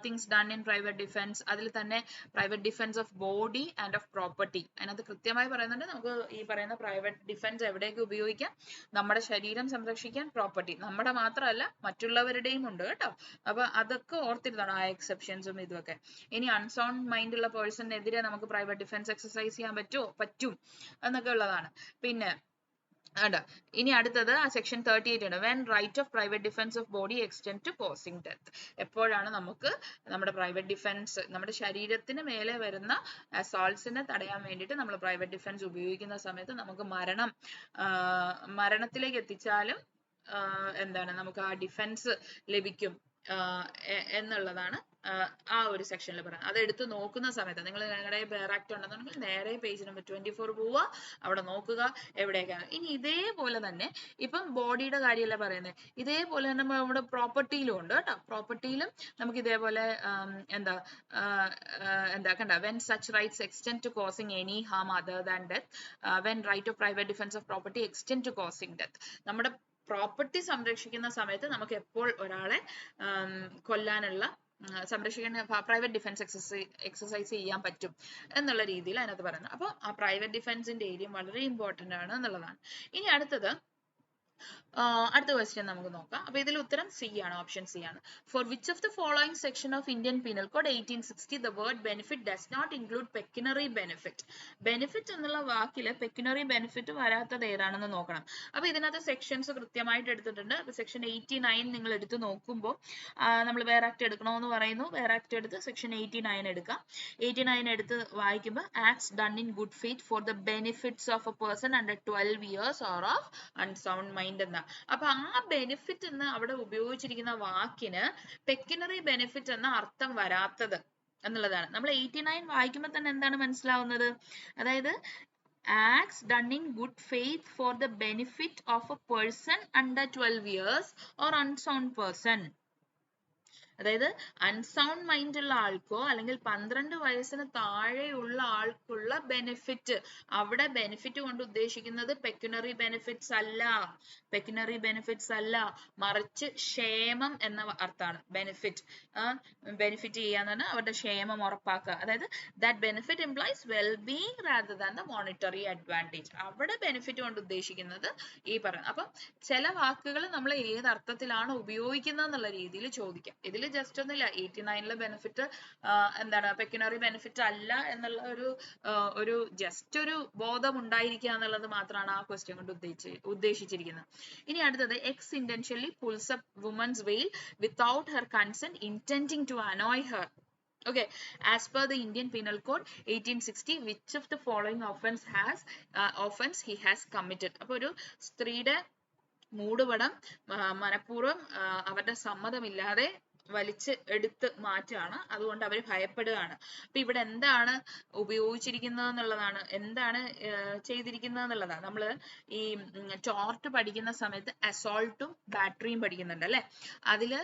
things done in private defence, അതിൽ തന്നെ private defence of body and of property, അതിനകത്ത് കൃത്യമായി പറയുന്നുണ്ട് നമുക്ക് ഈ പറയുന്ന പ്രൈവറ്റ് ഡിഫെൻസ് എവിടെയൊക്കെ ഉപയോഗിക്കാം, നമ്മുടെ ശരീരം സംരക്ഷിക്കാൻ, പ്രോപ്പർട്ടി നമ്മുടെ മാത്രമല്ല മറ്റുള്ളവരുടെയും ഉണ്ട് കേട്ടോ. അപ്പൊ അതൊക്കെ ഓർത്തിരുന്നതാണ് ആ എക്സെപ്ഷൻസും ഇതൊക്കെ. ഇനി അൺസൗണ്ട് മൈൻഡ് ഉള്ള പേഴ്സണിനെതിരെ നമുക്ക് പ്രൈവറ്റ് ഡിഫെൻസ് എക്സസൈസ് ചെയ്യാൻ പറ്റും എന്നൊക്കെ ഉള്ളതാണ്. പിന്നെ ഇനി അടുത്തത് സെക്ഷൻ 38 ആണ്. When right of private defence of body extend to causing death. എപ്പോഴാണ് നമുക്ക് നമ്മുടെ പ്രൈവറ്റ് ഡിഫെൻസ്, നമ്മുടെ ശരീരത്തിന് മേലെ വരുന്ന അസോൾട്ട്സിനെ തടയാൻ വേണ്ടിയിട്ട് നമ്മൾ പ്രൈവറ്റ് ഡിഫെൻസ് ഉപയോഗിക്കുന്ന സമയത്ത് നമുക്ക് മരണത്തിലേക്ക് എത്തിച്ചാലും എന്താണ് നമുക്ക് ആ ഡിഫെൻസ് ലഭിക്കും എന്നുള്ളതാണ് ആ ഒരു സെക്ഷനിൽ പറയുന്നത്. അത് എടുത്ത് നോക്കുന്ന സമയത്ത് നിങ്ങൾ നിങ്ങളുടെ ബെയർ ആക്ട് ഉണ്ടെന്നുണ്ടെങ്കിൽ നേരെ പേജ് നമ്പർ 24 പോവുക, അവിടെ നോക്കുക എവിടെയൊക്കെയാണ്. ഇനി ഇതേപോലെ തന്നെ ഇപ്പം ബോഡിയുടെ കാര്യമല്ല പറയുന്നത്, ഇതേപോലെ തന്നെ നമ്മുടെ പ്രോപ്പർട്ടിയിലും ഉണ്ട് കേട്ടോ. പ്രോപ്പർട്ടിയിലും നമുക്ക് ഇതേപോലെ കണ്ട when such rights extend to causing any harm other than death, when right of private defence of property extend to causing death. നമ്മുടെ പ്രോപ്പർട്ടി സംരക്ഷിക്കുന്ന സമയത്ത് നമുക്ക് എപ്പോൾ ഒരാളെ കൊല്ലാനുള്ള സംരക്ഷിക്കുന്ന പ്രൈവറ്റ് ഡിഫെൻസ് എക്സസൈസ് ചെയ്യാൻ പറ്റും എന്നുള്ള രീതിയിൽ അതിനകത്ത് പറയുന്നത്. അപ്പോൾ ആ പ്രൈവറ്റ് ഡിഫെൻസിന്റെ ഏരിയ വളരെ ഇമ്പോർട്ടന്റ് ആണ് എന്നുള്ളതാണ്. ഇനി അടുത്തത് അടുത്ത ക്വസ്റ്റ്യൻ നമുക്ക് നോക്കാം. അപ്പൊ ഇതിൽ ഉത്തരം സി ആണ്, ഓപ്ഷൻ സി ആണ്. For which of the following section of Indian penal code 1860 the word benefit does not include pecuniary benefit? Benefit എന്നുള്ള വാക്കിൽ പെക്യുനറി ബെനിഫിറ്റ് വരാത്തത് ഏതാണെന്ന് നോക്കണം. അപ്പൊ ഇതിനകത്ത് സെക്ഷൻസ് കൃത്യമായിട്ട് എടുത്തിട്ടുണ്ട്. അപ്പൊ സെക്ഷൻ 89 നിങ്ങൾ എടുത്ത് നോക്കുമ്പോൾ നമ്മൾ വേറെ ആക്ട് എടുക്കണമെന്ന് പറയുന്നു. വേറെ ആക്ട് എടുത്ത് സെക്ഷൻ 89 എടുക്കാം. 89 എടുത്ത് വായിക്കുമ്പോൾ acts done in good faith for the benefits of A person under 12 years or of unsound mind എന്ന. അപ്പൊ ആ ബെനിഫിറ്റ് എന്ന് അവിടെ ഉപയോഗിച്ചിരിക്കുന്ന വാക്കിന് പെക്യുനറി ബെനിഫിറ്റ് എന്ന അർത്ഥം വരാത്തത് എന്നുള്ളതാണ്. നമ്മൾ 89 വായിക്കുമ്പോൾ തന്നെ എന്താണ് മനസ്സിലാവുന്നത്? അതായത് acts done in good faith for the benefit of a person under 12 years or unsound person. അതായത് അൺസൗണ്ട് മൈൻഡ് ഉള്ള ആൾക്കോ അല്ലെങ്കിൽ 12 വയസ്സിന് താഴെയുള്ള ആൾക്കുള്ള ബെനിഫിറ്റ്, അവിടെ ബെനിഫിറ്റ് കൊണ്ട് ഉദ്ദേശിക്കുന്നത് പെക്യുനറി ബെനിഫിറ്റ്സ് അല്ല, പെക്യുനറി ബെനിഫിറ്റ്സ് അല്ല, മറിച്ച് ക്ഷേമം എന്ന അർത്ഥമാണ്. ബെനിഫിറ്റ് ബെനിഫിറ്റ് ചെയ്യാന്ന് പറഞ്ഞാൽ അവരുടെ ക്ഷേമം ഉറപ്പാക്കുക. അതായത് that benefit implies wellbeing rather than the monetary advantage. അവിടെ ബെനിഫിറ്റ് കൊണ്ട് ഉദ്ദേശിക്കുന്നത് ഈ പറയുന്നത്. അപ്പം ചില വാക്കുകൾ നമ്മൾ ഏത് അർത്ഥത്തിലാണ് ഉപയോഗിക്കുന്നത് എന്നുള്ള രീതിയിൽ ചോദിക്കാം. ഇതിൽ ജസ്റ്റ് ഒന്നുമില്ല, 89 ബെനിഫിറ്റ് എന്താണ് പെക്യുനറി ബെനിഫിറ്റ് അല്ല എന്നുള്ള ഒരു ജസ്റ്റ് ഒരു ബോധം ഉണ്ടായിരിക്കുക എന്നുള്ളത് മാത്രമാണ് ആ ക്വസ്റ്റ്യൻ കൊണ്ട് ഉദ്ദേശിച്ചിരിക്കുന്നത്. ഇനി അടുത്തത് X intentionally pulls up woman's veil without her consent intending to annoy her. Okay, as per the Indian Penal Code 1860, which of the following offense he has committed? അപ്പോൾ ഒരു സ്ത്രീയുടെ മൂടുപടം മനഃപൂർവ്വം അവരുടെ സമ്മതമില്ലാതെ വലിച്ച് എടുത്ത് മാറ്റാണ്, അതുകൊണ്ട് അവർ ഭയപ്പെടുകയാണ്. അപ്പൊ ഇവിടെ എന്താണ് ഉപയോഗിച്ചിരിക്കുന്നത് എന്നുള്ളതാണ്, എന്താണ് ചെയ്തിരിക്കുന്നത് എന്നുള്ളതാണ്. നമ്മൾ ഈ ടോർട്ട് പഠിക്കുന്ന സമയത്ത് അസോൾട്ടും ബാറ്ററിയും പഠിക്കുന്നുണ്ട് അല്ലെ. അതില്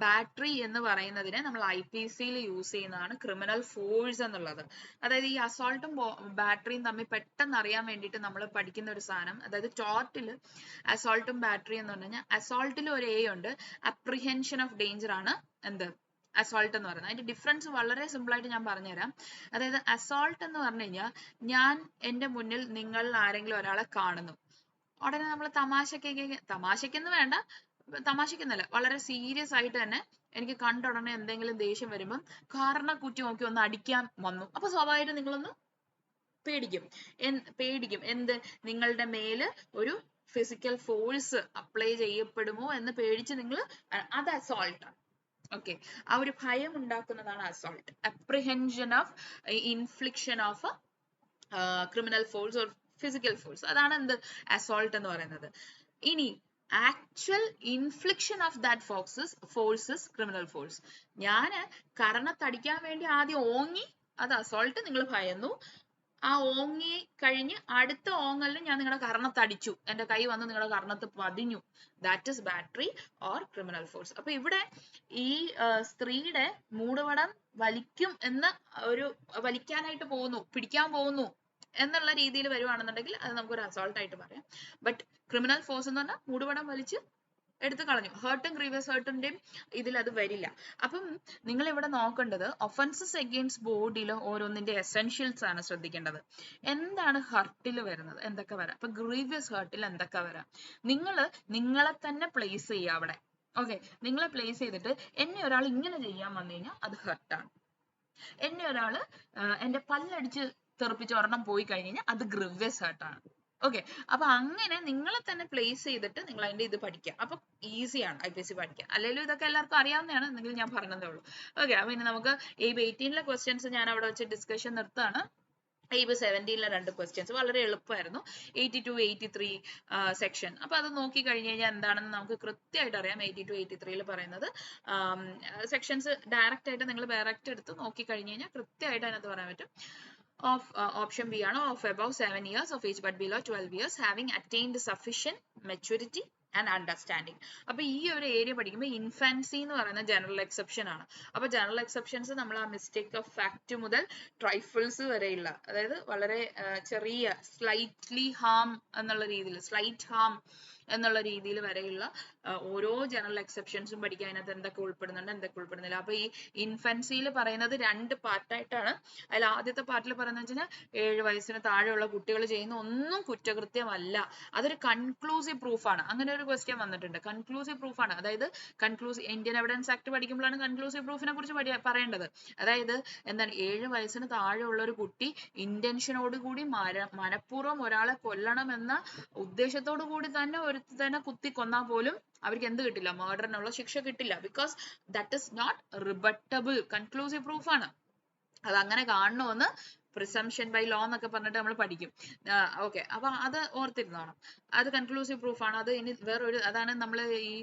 ബാറ്ററി എന്ന് പറയുന്നതിനെ നമ്മൾ IPCയിൽ യൂസ് ചെയ്യുന്നതാണ് ക്രിമിനൽ ഫോഴ്സ് എന്നുള്ളത്. അതായത് ഈ അസോൾട്ടും ബാറ്ററിയും തമ്മിൽ പെട്ടെന്ന് അറിയാൻ വേണ്ടിയിട്ട് നമ്മൾ പഠിക്കുന്ന ഒരു സാധനം, അതായത് ടോർട്ടിൽ അസോൾട്ടും ബാറ്ററി എന്ന് പറഞ്ഞു കഴിഞ്ഞാൽ അസോൾട്ടിൽ ഒരു A ഉണ്ട്, അപ്രിഹെൻഷൻ ഓഫ് ഡേഞ്ചർ ആണ് എന്ത് അസോൾട്ട് എന്ന് പറയുന്നത്. അതിന്റെ ഡിഫറൻസ് വളരെ സിമ്പിൾ ആയിട്ട് ഞാൻ പറഞ്ഞുതരാം. അതായത് അസോൾട്ട് എന്ന് പറഞ്ഞു കഴിഞ്ഞാൽ ഞാൻ എന്റെ മുന്നിൽ നിങ്ങൾ ആരെങ്കിലും ഒരാളെ കാണുന്നു, ഉടനെ നമ്മൾ തമാശക്കെന്ന് വേണ്ട, തമാശക്കെന്നല്ല, വളരെ സീരിയസ് ആയിട്ട് തന്നെ എനിക്ക് കണ്ട ഉടനെ എന്തെങ്കിലും ദേഷ്യം വരുമ്പം കാരണക്കുറ്റി നോക്കി ഒന്ന് അടിക്കാൻ വന്നു. അപ്പൊ സ്വാഭാവികമായിട്ട് നിങ്ങളൊന്ന് പേടിക്കും. എന്ത് നിങ്ങളുടെ മേല് ഒരു ഫിസിക്കൽ ഫോഴ്സ് അപ്ലൈ ചെയ്യപ്പെടുമോ എന്ന് പേടിച്ച് നിങ്ങൾ, അത് അസോൾട്ട് ആണ്. ഓക്കെ, ആ ഒരു ഭയം ഉണ്ടാക്കുന്നതാണ് assault. Apprehension of infliction of criminal force or physical force, അതാണ് എന്ത് അസോൾട്ട് എന്ന് പറയുന്നത്. ഇനി actual infliction of that forces criminal force. ഞാന് കരണത്തടിക്കാൻ വേണ്ടി ആദ്യം ഓങ്ങി, അത് അസോൾട്ട്, നിങ്ങൾ ഭയന്നു. ആ ഓങ്ങി കഴിഞ്ഞ് അടുത്ത ഓങ്ങലിന് ഞാൻ നിങ്ങളുടെ കർണത്തടിച്ചു, എന്റെ കൈ വന്ന് നിങ്ങളുടെ കർണത്ത് പതിഞ്ഞു, that is battery or criminal force. അപ്പൊ ഇവിടെ ഈ സ്ത്രീയുടെ മൂടുപടം വലിക്കാനായിട്ട് പോകുന്നു, പിടിക്കാൻ പോകുന്നു എന്നുള്ള രീതിയിൽ വരുവാണെന്നുണ്ടെങ്കിൽ അത് നമുക്കൊരു അസോൾട്ട് ആയിട്ട് പറയാം. ബട്ട് ക്രിമിനൽ ഫോഴ്സ് എന്ന് പറഞ്ഞാൽ മൂടുപടം വലിച്ച് എടുത്തു കളഞ്ഞു. ഹേർട്ടും ഗ്രീവിയസ് ഹേർട്ടിന്റെയും ഇതിൽ അത് വരില്ല. അപ്പം നിങ്ങൾ ഇവിടെ നോക്കേണ്ടത് ഒഫൻസസ് അഗെയിൻസ്റ്റ് ബോഡിയിൽ ഓരോന്നിന്റെ എസെൻഷ്യൽസ് ആണ് ശ്രദ്ധിക്കേണ്ടത്. എന്താണ് ഹർട്ടിൽ വരുന്നത്, എന്തൊക്കെ വരാം. അപ്പൊ ഗ്രീവിയസ് ഹേർട്ടിൽ എന്തൊക്കെ വരാം, നിങ്ങളെ തന്നെ പ്ലേസ് ചെയ്യുക അവിടെ. ഓക്കെ, നിങ്ങളെ പ്ലേസ് ചെയ്തിട്ട് എന്നെ ഒരാൾ ഇങ്ങനെ ചെയ്യാൻ വന്നു കഴിഞ്ഞാൽ അത് ഹർട്ടാണ്. എന്നെ ഒരാള് എന്റെ പല്ലടിച്ച് തെറിപ്പിച്ച് ഒരെണ്ണം പോയി കഴിഞ്ഞ് കഴിഞ്ഞാൽ അത് ഗ്രീവിയസ് ഹേർട്ടാണ്. ഓക്കെ, അപ്പൊ അങ്ങനെ നിങ്ങളെ തന്നെ പ്ലേസ് ചെയ്തിട്ട് നിങ്ങൾ അതിന്റെ ഇത് പഠിക്കുക. അപ്പൊ ഈസിയാണ് IPC പഠിക്കുക. അല്ലെങ്കിൽ ഇതൊക്കെ എല്ലാവർക്കും അറിയാവുന്നതാണ്, എന്നെങ്കിലും ഞാൻ പറഞ്ഞതേ ഉള്ളൂ. ഓക്കെ, അപ്പൊ ഇനി നമുക്ക് AIB 18 ക്വസ്റ്റ്യൻസ് ഞാൻ അവിടെ വെച്ച് ഡിസ്കഷൻ നിർത്താണ്. AIB 17 രണ്ട് ക്വസ്റ്റ്യൻസ് വളരെ എളുപ്പമായിരുന്നു. 82, 83 സെക്ഷൻ. അപ്പൊ അത് നോക്കി കഴിഞ്ഞ് കഴിഞ്ഞാൽ എന്താണെന്ന് നമുക്ക് കൃത്യമായിട്ട് അറിയാം. 82, 83 പറയുന്നത് സെക്ഷൻസ് ഡയറക്റ്റ് ആയിട്ട് നിങ്ങൾ ഡയറക്റ്റ് എടുത്ത് നോക്കി കഴിഞ്ഞ് കഴിഞ്ഞാൽ കൃത്യമായിട്ട് അതിനകത്ത് പറയാൻ പറ്റും. Of option B ആണ് of above 7 years of age but below 12 years having attained sufficient maturity and understanding. അപ്പൊ ഈ ഒരു ഏരിയ പഠിക്കുമ്പോൾ ഇൻഫാൻസി എന്ന് പറയുന്ന ജനറൽ എക്സെപ്ഷൻ ആണ്. അപ്പൊ ജനറൽ എക്സെപ്ഷൻസ് നമ്മൾ ആ മിസ്റ്റേക്ക് ഓഫ് ഫാക്ട് മുതൽ ട്രൈഫിൾസ് വരെയുള്ള, അതായത് വളരെ ചെറിയ സ്ലൈറ്റ്ലി ഹാം എന്നുള്ള രീതിയിൽ, സ്ലൈറ്റ് ഹാം എന്നുള്ള രീതിയിൽ വരെയുള്ള ഓരോ ജനറൽ എക്സെപ്ഷൻസും പഠിക്കാൻ അതിനകത്ത് എന്തൊക്കെ ഉൾപ്പെടുന്നുണ്ട് എന്തൊക്കെ ഉൾപ്പെടുന്നില്ല. അപ്പൊ ഈ ഇൻഫൻസിയിൽ പറയുന്നത് 2 പാർട്ടായിട്ടാണ്. അതിൽ ആദ്യത്തെ പാർട്ടിൽ പറയുന്നത് വെച്ചാൽ 7 വയസ്സിന് താഴെയുള്ള കുട്ടികൾ ചെയ്യുന്ന ഒന്നും കുറ്റകൃത്യമല്ല, അതൊരു കൺക്ലൂസീവ് പ്രൂഫാണ്. അങ്ങനെ ഒരു ക്വസ്റ്റ്യൻ വന്നിട്ടുണ്ട്. കൺക്ലൂസീവ് പ്രൂഫാണ്, അതായത് ഇന്ത്യൻ എവിഡൻസ് ആക്ട് പഠിക്കുമ്പോഴാണ് കൺക്ലൂസീവ് പ്രൂഫിനെ കുറിച്ച് പറയേണ്ടത്. അതായത് എന്താണ്, 7 വയസ്സിന് താഴെയുള്ള ഒരു കുട്ടി ഇന്റൻഷനോട് കൂടി മനഃപൂർവ്വം ഒരാളെ കൊല്ലണമെന്ന ഉദ്ദേശത്തോടു കൂടി തന്നെ ഒരുത്തനെ കുത്തി കൊന്നാൽ പോലും അവർക്ക് എന്ത് കിട്ടില്ല, മർഡറിനുള്ള ശിക്ഷ കിട്ടില്ല. Because that is not rebuttable, conclusive പ്രൂഫാണ്. അത് അങ്ങനെ കാണണമെന്ന് പ്രിസംഷൻ ബൈ ലോ എന്നൊക്കെ പറഞ്ഞിട്ട് നമ്മൾ പഠിക്കും. ഓക്കെ, അപ്പൊ അത് ഓർത്തിരുന്നോണം. അത് കൺക്ലൂസീവ് പ്രൂഫാണ്. അത് ഇനി വേറൊരു, അതാണ് നമ്മൾ ഈ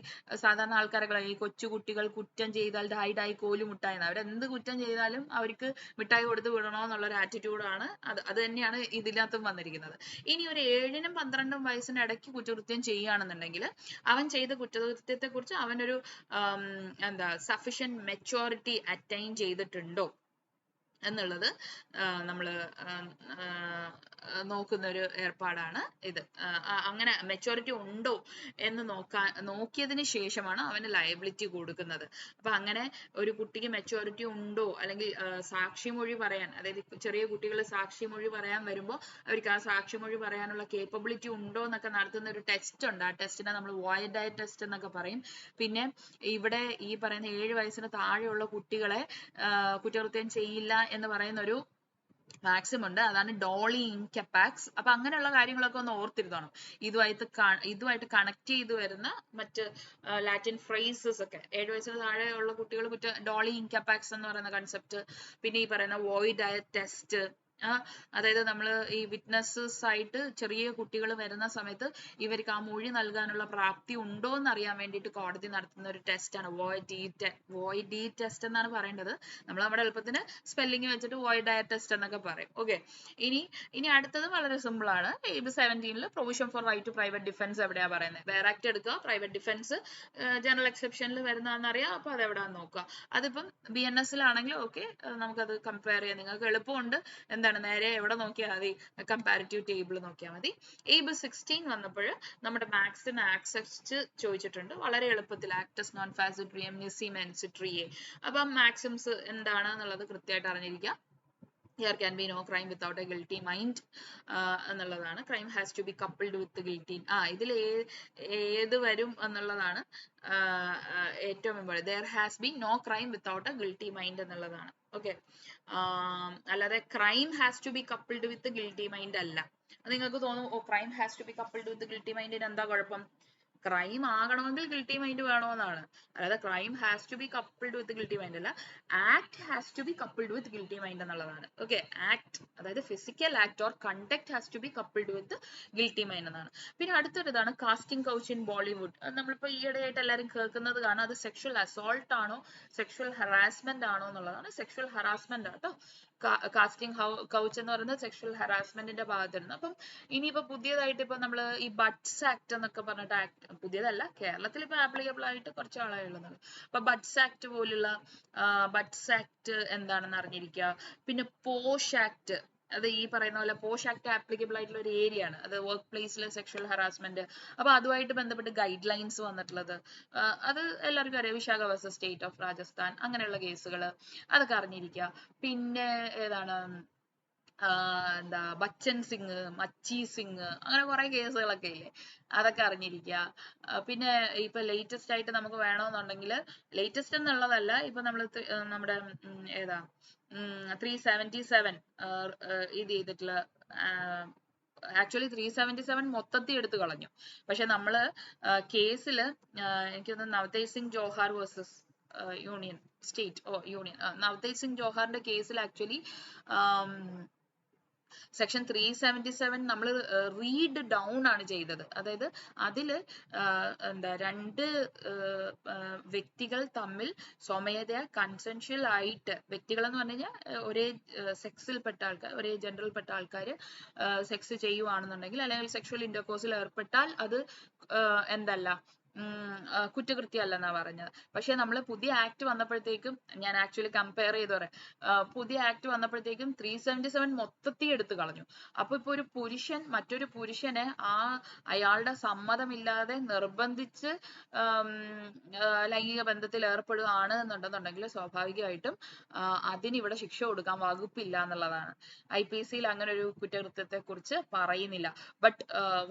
സാധാരണ ആൾക്കാരൊക്കെ ഈ കൊച്ചുകുട്ടികൾ കുറ്റം ചെയ്താൽ ഡായി കോലു മുട്ടായി, അവരെന്ത് കുറ്റം ചെയ്താലും അവർക്ക് മിഠായി കൊടുത്ത് വിടണോ എന്നുള്ളൊരു ആറ്റിറ്റ്യൂഡാണ്. അത് തന്നെയാണ് ഇതിനകത്തും വന്നിരിക്കുന്നത്. ഇനി ഒരു 7-നും 12 വയസ്സിന് ഇടയ്ക്ക് കുറ്റകൃത്യം ചെയ്യുകയാണെന്നുണ്ടെങ്കിൽ അവൻ ചെയ്ത കുറ്റകൃത്യത്തെ കുറിച്ച് അവനൊരു സഫിഷ്യന്റ് മെച്ചോറിറ്റി അറ്റൈൻ ചെയ്തിട്ടുണ്ടോ എന്നുള്ളത് നമ്മൾ നോക്കുന്ന ഒരു ഏർപ്പാടാണ് ഇത്. അങ്ങനെ മെച്ചോറിറ്റി ഉണ്ടോ എന്ന് നോക്കിയതിന് ശേഷമാണ് അവന് ലയബിലിറ്റി കൊടുക്കുന്നത്. അപ്പൊ അങ്ങനെ ഒരു കുട്ടിക്ക് മെച്ചോറിറ്റി ഉണ്ടോ, അല്ലെങ്കിൽ സാക്ഷിമൊഴി പറയാൻ, അതായത് ചെറിയ കുട്ടികൾ സാക്ഷിമൊഴി പറയാൻ വരുമ്പോൾ അവർക്ക് ആ സാക്ഷിമൊഴി പറയാനുള്ള കേപ്പബിലിറ്റി ഉണ്ടോ എന്നൊക്കെ നടത്തുന്ന ഒരു ടെസ്റ്റ് ഉണ്ട്. ആ ടെസ്റ്റിനെ നമ്മൾ വോയിഡ് ഡയറ്റ് ടെസ്റ്റ് എന്നൊക്കെ പറയും. പിന്നെ ഇവിടെ ഈ പറയുന്ന 7 വയസ്സിന് താഴെയുള്ള കുട്ടികളെ കുറ്റകൃത്യം ചെയ്യില്ല എന്ന് പറയുന്ന ഒരു മാക്സിമം ഉണ്ട്, അതാണ് ഡോളി ഇൻകപ്പാക്സ്. അപ്പൊ അങ്ങനെയുള്ള കാര്യങ്ങളൊക്കെ ഒന്ന് ഓർത്തിരുന്നോണം. ഇതുമായിട്ട് കണക്ട് ചെയ്ത് വരുന്ന മറ്റ് ലാറ്റിൻ ഫ്രേസസ് ഒക്കെ. 7 വയസ്സിന് താഴെയുള്ള കുട്ടികൾ ഡോളി ഇൻകപ്പാക്സ് എന്ന് പറയുന്ന കൺസെപ്റ്റ്, പിന്നെ ഈ പറയുന്ന വോയിഡ് ഡയറ്റ് ടെസ്റ്റ്, അതായത് നമ്മൾ ഈ വിറ്റ്നസ്സസ് ആയിട്ട് ചെറിയ കുട്ടികൾ വരുന്ന സമയത്ത് ഇവർക്ക് ആ മൊഴി നൽകാനുള്ള പ്രാപ്തി ഉണ്ടോ എന്ന് അറിയാൻ വേണ്ടിയിട്ട് കോടതി നടത്തുന്ന ഒരു ടെസ്റ്റാണ് വോയിഡ് ഡി ടെസ്റ്റ് എന്നാണ് പറയേണ്ടത്. നമ്മൾ നമ്മുടെ എളുപ്പത്തിന് സ്പെല്ലിംഗ് വെച്ചിട്ട് വോയിഡ് ഡയറ്റ് ടെസ്റ്റ് എന്നൊക്കെ പറയും. ഓക്കെ, ഇനി അടുത്തത് വളരെ സിമ്പിൾ ആണ്. ഇത് 17 provision for right to private defence എവിടെയാ പറയുന്നത്? വേർ ആക്ട് എടുക്കുക, പ്രൈവറ്റ് ഡിഫൻസ് ജനറൽ എക്സെപ്ഷനിൽ വരുന്നതെന്ന് അറിയാം. അപ്പൊ അത് എവിടെയാന്ന് നോക്കുക. അതിപ്പം BNS ലാണെങ്കിൽ ഓക്കെ, നമുക്കത് കമ്പയർ ചെയ്യാം. നിങ്ങൾക്ക് എളുപ്പമുണ്ട്, എന്താണ്, നേരെ എവിടെ നോക്കിയാൽ മതി, കമ്പാരിറ്റീവ് ടേബിൾ നോക്കിയാൽ മതി. AB 16 വന്നപ്പോൾ നമ്മുടെ മാത്സിന് ആക്സസ് ചോദിച്ചിട്ടുണ്ട്. വളരെ എളുപ്പത്തിൽ ആക്ടസ് നോൺ ഫാസിട്രിയം നിസി മെൻസിട്രിയെ. അപ്പം മാക്സിംസ് എന്താണെന്നുള്ളത് കൃത്യമായിട്ട് അറിഞ്ഞിരിക്കുക. Here can be no crime without a guilty mind എന്നുള്ളതാണ്. Crime has to be coupled with the guilty. ഇതിൽ ഏത് വരും എന്നുള്ളതാണ് ഏറ്റവും important. There has been no crime without a guilty mind എന്നുള്ളതാണ്. ഓക്കെ, അല്ലാതെ crime has to be coupled with the guilty mind അല്ല. നിങ്ങൾക്ക് തോന്നും, crime has to be coupled with the guilty mind, എന്താ കുഴപ്പം? ക്രൈം ആകണമെങ്കിൽ ഗിൽറ്റി മൈൻഡ് വേണമെന്നാണ്. അതായത് crime has to be coupled with guilty mind അല്ല, act has to be coupled with guilty mind എന്നുള്ളതാണ്. ഓക്കെ, ആക്ട് അതായത് physical act or conduct has to be coupled with guilty mind എന്നാണ്. പിന്നെ അടുത്തൊരിതാണ് casting couch in Bollywood. നമ്മളിപ്പോൾ ഈയിടെയായിട്ട് എല്ലാവരും കേൾക്കുന്നത് കാണാം. അത് സെക്ഷൽ അസോൾട്ട് ആണോ സെക്ഷൽ ഹറാസ്മെന്റ് ആണോ എന്നുള്ളതാണ്. സെക്ഷൽ ഹറാസ്മെന്റ് ആട്ടോ. കാസ്റ്റിംഗ് കൗച്ച് എന്ന് പറയുന്നത് സെക്ഷൽ ഹറാസ്മെന്റിന്റെ ഭാഗത്തുണ്ട്. അപ്പം ഇനിയിപ്പോ പുതിയതായിട്ട് ഇപ്പൊ നമ്മള് ഈ ബഡ്സ് ആക്ട് എന്നൊക്കെ പറഞ്ഞിട്ട് ആക്ട്, പുതിയതല്ല, കേരളത്തിൽ ഇപ്പൊ ആപ്ലിക്കബിൾ ആയിട്ട് കുറച്ച് ആളായി ഉള്ളത്. അപ്പൊ ബഡ്സ് ആക്ട് പോലുള്ള ബഡ്സ് ആക്ട് എന്താണെന്ന് അറിഞ്ഞിരിക്കുക. പിന്നെ പോഷ് ആക്ട്, അത് ഈ പറയുന്ന പോലെ പോഷ് ആക്ട് ആപ്ലിക്കബിൾ ആയിട്ടുള്ള ഒരു ഏരിയ ആണ്. അത് വർക്ക് പ്ലേസിലെ സെക്ഷൽ ഹറാസ്മെന്റ്. അപ്പൊ അതുമായിട്ട് ബന്ധപ്പെട്ട് ഗൈഡ് ലൈൻസ് വന്നിട്ടുള്ളത് അത് എല്ലാവർക്കും അറിയാം. Vishakha versus state of Rajasthan, അങ്ങനെയുള്ള കേസുകൾ അതൊക്കെ അറിഞ്ഞിരിക്കുക. പിന്നെ ഏതാണ്, എന്താ ബച്ചൻ സിംഗ്, മച്ചി സിംഗ്, അങ്ങനെ കുറെ കേസുകളൊക്കെ ഇല്ലേ, അതൊക്കെ അറിഞ്ഞിരിക്കുക. പിന്നെ ഇപ്പൊ ലേറ്റസ്റ്റ് ആയിട്ട് നമുക്ക് വേണമെന്നുണ്ടെങ്കിൽ, ലേറ്റസ്റ്റ് എന്നുള്ളതല്ല, ഇപ്പൊ നമ്മൾ നമ്മുടെ ഏതാ 377 ഇത് ചെയ്തിട്ടുള്ള, ആക്ച്വലി 377 മൊത്തത്തിൽ എടുത്തു കളഞ്ഞു. പക്ഷെ നമ്മള് കേസില് എനിക്കൊന്ന് Navtej Singh Johar versus union state union Navtej Singh ജോഹാറിന്റെ കേസിൽ ആക്ച്വലി സെക്ഷൻ 377 നമ്മൾ റീഡ് ഡൗൺ ആണ് ചെയ്തത്. അതായത് അതില് എന്താ, 2 വ്യക്തികൾ തമ്മിൽ സ്വമേധയാ കൺസെൻഷ്യൽ ആയിട്ട്, വ്യക്തികൾ എന്ന് പറഞ്ഞു കഴിഞ്ഞാൽ ഒരേ സെക്സിൽപ്പെട്ട ആൾക്കാർ, ഒരേ ജെൻഡറിൽപ്പെട്ട ആൾക്കാർ സെക്സ് ചെയ്യുവാണെന്നുണ്ടെങ്കിൽ, അല്ലെങ്കിൽ സെക്ഷൽ ഇന്റർകോഴ്സിൽ ഏർപ്പെട്ടാൽ അത് എന്തല്ല, കുറ്റകൃത്യമല്ലെന്നാ പറഞ്ഞത്. പക്ഷെ നമ്മൾ പുതിയ ആക്ട് വന്നപ്പോഴത്തേക്കും ഞാൻ ആക്ച്വലി കമ്പയർ ചെയ്ത് പറയാം, പുതിയ ആക്ട് വന്നപ്പോഴത്തേക്കും 377 മൊത്തത്തിൽ എടുത്തു കളഞ്ഞു. അപ്പൊ ഇപ്പൊ ഒരു പുരുഷൻ മറ്റൊരു പുരുഷനെ അയാളുടെ സമ്മതമില്ലാതെ നിർബന്ധിച്ച് ലൈംഗിക ബന്ധത്തിൽ ഏർപ്പെടുകയാണ് എന്നുണ്ടെന്നുണ്ടെങ്കിൽ സ്വാഭാവികമായിട്ടും അതിന് ഇവിടെ ശിക്ഷ കൊടുക്കാൻ വകുപ്പില്ല എന്നുള്ളതാണ്. IPC അങ്ങനെ ഒരു കുറ്റകൃത്യത്തെ കുറിച്ച് പറയുന്നില്ല. ബട്ട്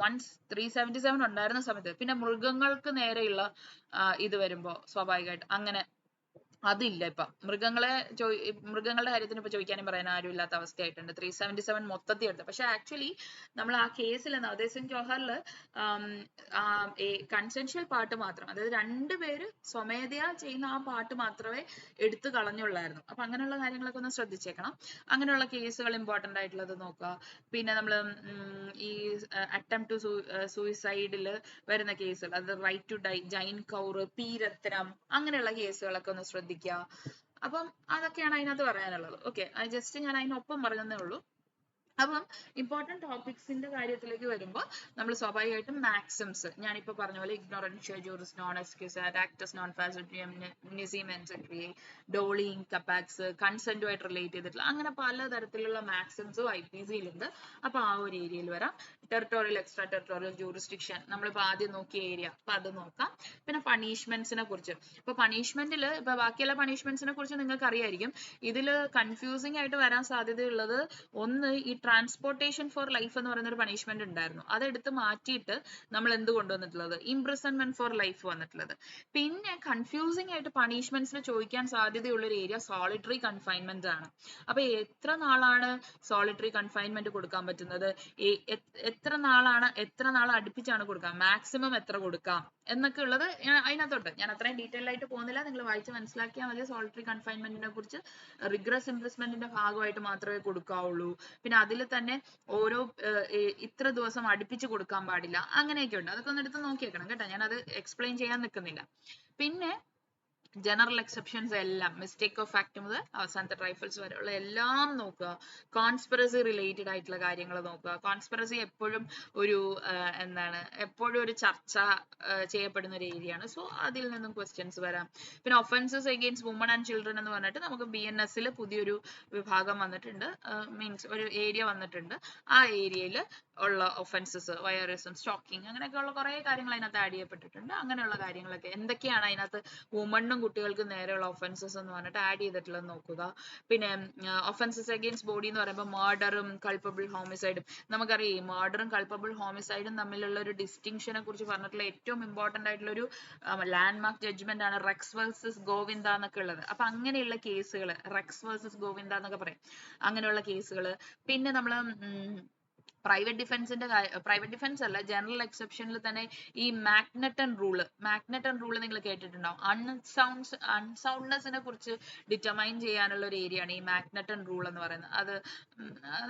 വൺസ് 377 ഉണ്ടായിരുന്ന സമയത്ത് പിന്നെ മൃഗങ്ങൾക്ക് നേരെയുള്ള ഇത് വരുമ്പോ സ്വാഭാവികമായിട്ട് അങ്ങനെ അതില്ല. ഇപ്പൊ മൃഗങ്ങളുടെ കാര്യത്തിന് ഇപ്പൊ ചോദിക്കാനും പറയാൻ ആരും ഇല്ലാത്ത അവസ്ഥയായിട്ടുണ്ട്. 377 മൊത്തത്തിൽ എടുത്ത്. പക്ഷെ ആക്ച്വലി നമ്മൾ ആ കേസിൽ നവോദയ് സിംഗ് ജോഹറിൽ കൺസെൻഷ്യൽ പാർട്ട് മാത്രം, അതായത് രണ്ടുപേര് സ്വമേധയാ ചെയ്യുന്ന ആ പാർട്ട് മാത്രമേ എടുത്തു കളഞ്ഞുള്ളായിരുന്നു. അപ്പൊ അങ്ങനെയുള്ള കാര്യങ്ങളൊക്കെ ഒന്ന് ശ്രദ്ധിച്ചേക്കണം. അങ്ങനെയുള്ള കേസുകൾ ഇമ്പോർട്ടന്റ് ആയിട്ടുള്ളത് നോക്കുക. പിന്നെ നമ്മൾ ഈ അറ്റംപ്റ്റ് ടു സൂയിസൈഡിൽ വരുന്ന കേസുകൾ, അത് right to die, Gian Kaur, P Rathinam, അങ്ങനെയുള്ള കേസുകളൊക്കെ ഒന്ന് ശ്രദ്ധിക്കുക. അപ്പം അതൊക്കെയാണ് അതിനകത്ത് പറയാനുള്ളത്. ഓക്കെ, ജസ്റ്റ് ഞാൻ അതിനൊപ്പം പറഞ്ഞതേ ഉള്ളൂ. അപ്പം ഇമ്പോർട്ടന്റ് ടോപ്പിക്സിന്റെ കാര്യത്തിലേക്ക് വരുമ്പോൾ നമ്മൾ സ്വാഭാവികമായിട്ടും മാക്സിംസ് ഞാനിപ്പോ പറഞ്ഞ പോലെ ഇഗ്നോറൻഷ്യ ജൂറിസ് നോൺ എക്സ്ക്യൂസ് ആക്ടസ് നോൺ ഫാസിറ്റിയം നിസിമെൻസെക്രിയെ ഡോളിങ് കപ്പാക്സ് കൺസെന്റുമായിട്ട് റിലേറ്റ് ചെയ്തിട്ടുള്ള അങ്ങനെ പലതരത്തിലുള്ള മാക്സിംസും IPC-യിലുണ്ട്. അപ്പൊ ആ ഒരു ഏരിയയിൽ വരാം. ടെറിട്ടോറിയൽ എക്സ്ട്രാ ടെറിട്ടോറിയൽ ജൂറിസ്ഡിക്ഷൻ നമ്മളിപ്പോ ആദ്യം നോക്കിയ ഏരിയ, അപ്പൊ അത് നോക്കാം. പിന്നെ പണിഷ്മെന്റ്സിനെ കുറിച്ച്, ഇപ്പൊ പണിഷ്മെന്റിൽ ഇപ്പൊ ബാക്കിയുള്ള പണിഷ്മെന്റ്സിനെ കുറിച്ച് നിങ്ങൾക്ക് അറിയായിരിക്കും. ഇതിൽ കൺഫ്യൂസിംഗ് ആയിട്ട് വരാൻ സാധ്യതയുള്ളത് ഒന്ന് ഈ ട്രാൻസ്പോർട്ടേഷൻ ഫോർ ലൈഫ് എന്ന് പറയുന്ന ഒരു പണിഷ്മെന്റ് ഉണ്ടായിരുന്നു. അതെടുത്ത് മാറ്റിയിട്ട് നമ്മൾ എന്ത് കൊണ്ടുവന്നിട്ടുള്ളത്, ഇംപ്രിസൺമെന്റ് ഫോർ ലൈഫ് വന്നിട്ടുള്ളത്. പിന്നെ കൺഫ്യൂസിംഗ് ആയിട്ട് പണിഷ്മെന്റ്സിന് ചോദിക്കാൻ സാധ്യതയുള്ള ഒരു ഏരിയ സോളിറ്ററി കൺഫൈൻമെന്റ് ആണ്. അപ്പൊ എത്ര നാളാണ് സോളിറ്ററി കൺഫൈൻമെന്റ് കൊടുക്കാൻ പറ്റുന്നത്, എത്ര നാൾ അടുപ്പിച്ചാണ് കൊടുക്കാം, മാക്സിമം എത്ര കൊടുക്കാം എന്നൊക്കെ ഉള്ളത് അതിനകത്തോട്ട് ഞാൻ അത്രയും ഡീറ്റെയിൽ ആയിട്ട് പോകുന്നില്ല. നിങ്ങൾ വായിച്ച് മനസ്സിലാക്കിയാൽ മതി. സോളിറ്ററി കൺഫൈൻമെന്റിനെ കുറിച്ച് റിഗ്രസ് ഇംപ്രിസ്മെന്റിന്റെ ഭാഗമായിട്ട് മാത്രമേ കൊടുക്കാവുള്ളൂ. പിന്നെ അതിൽ തന്നെ ഓരോ ഇത്ര ദിവസം അടുപ്പിച്ച് കൊടുക്കാൻ പാടില്ല, അങ്ങനെയൊക്കെ ഉണ്ട്. അതൊക്കെ ഒന്ന് എടുത്ത് നോക്കിയേക്കണം കേട്ടോ. ഞാൻ അത് എക്സ്പ്ലെയിൻ ചെയ്യാൻ നിൽക്കുന്നില്ല. പിന്നെ ജനറൽ എക്സെപ്ഷൻസ് എല്ലാം, മിസ്റ്റേക്ക് ഓഫ് ഫാക്ട് മുതൽ അവസാനത്തെ ട്രൈഫിൾസ് വരെയുള്ള എല്ലാം നോക്കുക. കോൺസ്പിറസി റിലേറ്റഡ് ആയിട്ടുള്ള കാര്യങ്ങൾ നോക്കുക. കോൺസ്പിറസി എപ്പോഴും ഒരു എപ്പോഴും ഒരു ചർച്ച ചെയ്യപ്പെടുന്ന ഒരു ഏരിയയാണ്. സോ അതിൽ നിന്നും ക്വസ്റ്റ്യൻസ് വരാം. പിന്നെ offences against woman and children എന്ന് പറഞ്ഞിട്ട് നമുക്ക് BNS-ൽ പുതിയൊരു വിഭാഗം വന്നിട്ടുണ്ട്, മീൻസ് ഒരു ഏരിയ വന്നിട്ടുണ്ട്. ആ ഏരിയയിൽ ഉള്ള ഒഫൻസസ്, വയറിസം, സ്റ്റോക്കിംഗ്, അങ്ങനെയൊക്കെയുള്ള കുറെ കാര്യങ്ങൾ അതിനകത്ത് ആഡ് ചെയ്യപ്പെട്ടിട്ടുണ്ട്. അങ്ങനെയുള്ള കാര്യങ്ങളൊക്കെ എന്തൊക്കെയാണ് അതിനകത്ത് വുമണ്ണും കുട്ടികൾക്ക് നേരെയുള്ള ഒഫൻസസ് എന്ന് പറഞ്ഞിട്ട് ആഡ് ചെയ്തിട്ടുള്ളത് നോക്കുക. പിന്നെ ഒഫൻസസ് അഗെയിൻസ്റ്റ് ബോഡി എന്ന് പറയുമ്പോൾ മർഡറും കൾപ്പബിൾ ഹോമിസൈഡും നമുക്കറിയാം. മർഡറും കൾപ്പബിൾ ഹോമിസൈഡും തമ്മിലുള്ള ഒരു ഡിസ്റ്റിങ്ഷനെ കുറിച്ച് പറഞ്ഞിട്ടുള്ള ഏറ്റവും ഇമ്പോർട്ടന്റ് ആയിട്ടുള്ള ഒരു ലാൻഡ്മാർക്ക് ജഡ്ജ്മെന്റ് ആണ് റെക്സ് വേഴ്സസ് ഗോവിന്ദ എന്നൊക്കെ ഉള്ളത്. അപ്പൊ അങ്ങനെയുള്ള കേസുകൾ, റെക്സ് വേഴ്സസ് ഗോവിന്ദ എന്നൊക്കെ പറയും, അങ്ങനെയുള്ള കേസുകൾ. പിന്നെ നമ്മൾ പ്രൈവറ്റ് ഡിഫൻസ് അല്ല, ജനറൽ എക്സെപ്ഷനിൽ തന്നെ ഈ മാഗ്നറ്റൺ റൂള് നിങ്ങൾ കേട്ടിട്ടുണ്ടാവും. അൺസൗണ്ട്നെസ്സിനെ കുറിച്ച് ഡിറ്റർമൈൻ ചെയ്യാനുള്ള ഒരു ഏരിയ ആണ് ഈ മാഗ്നറ്റൺ റൂൾ എന്ന് പറയുന്നത്. അത്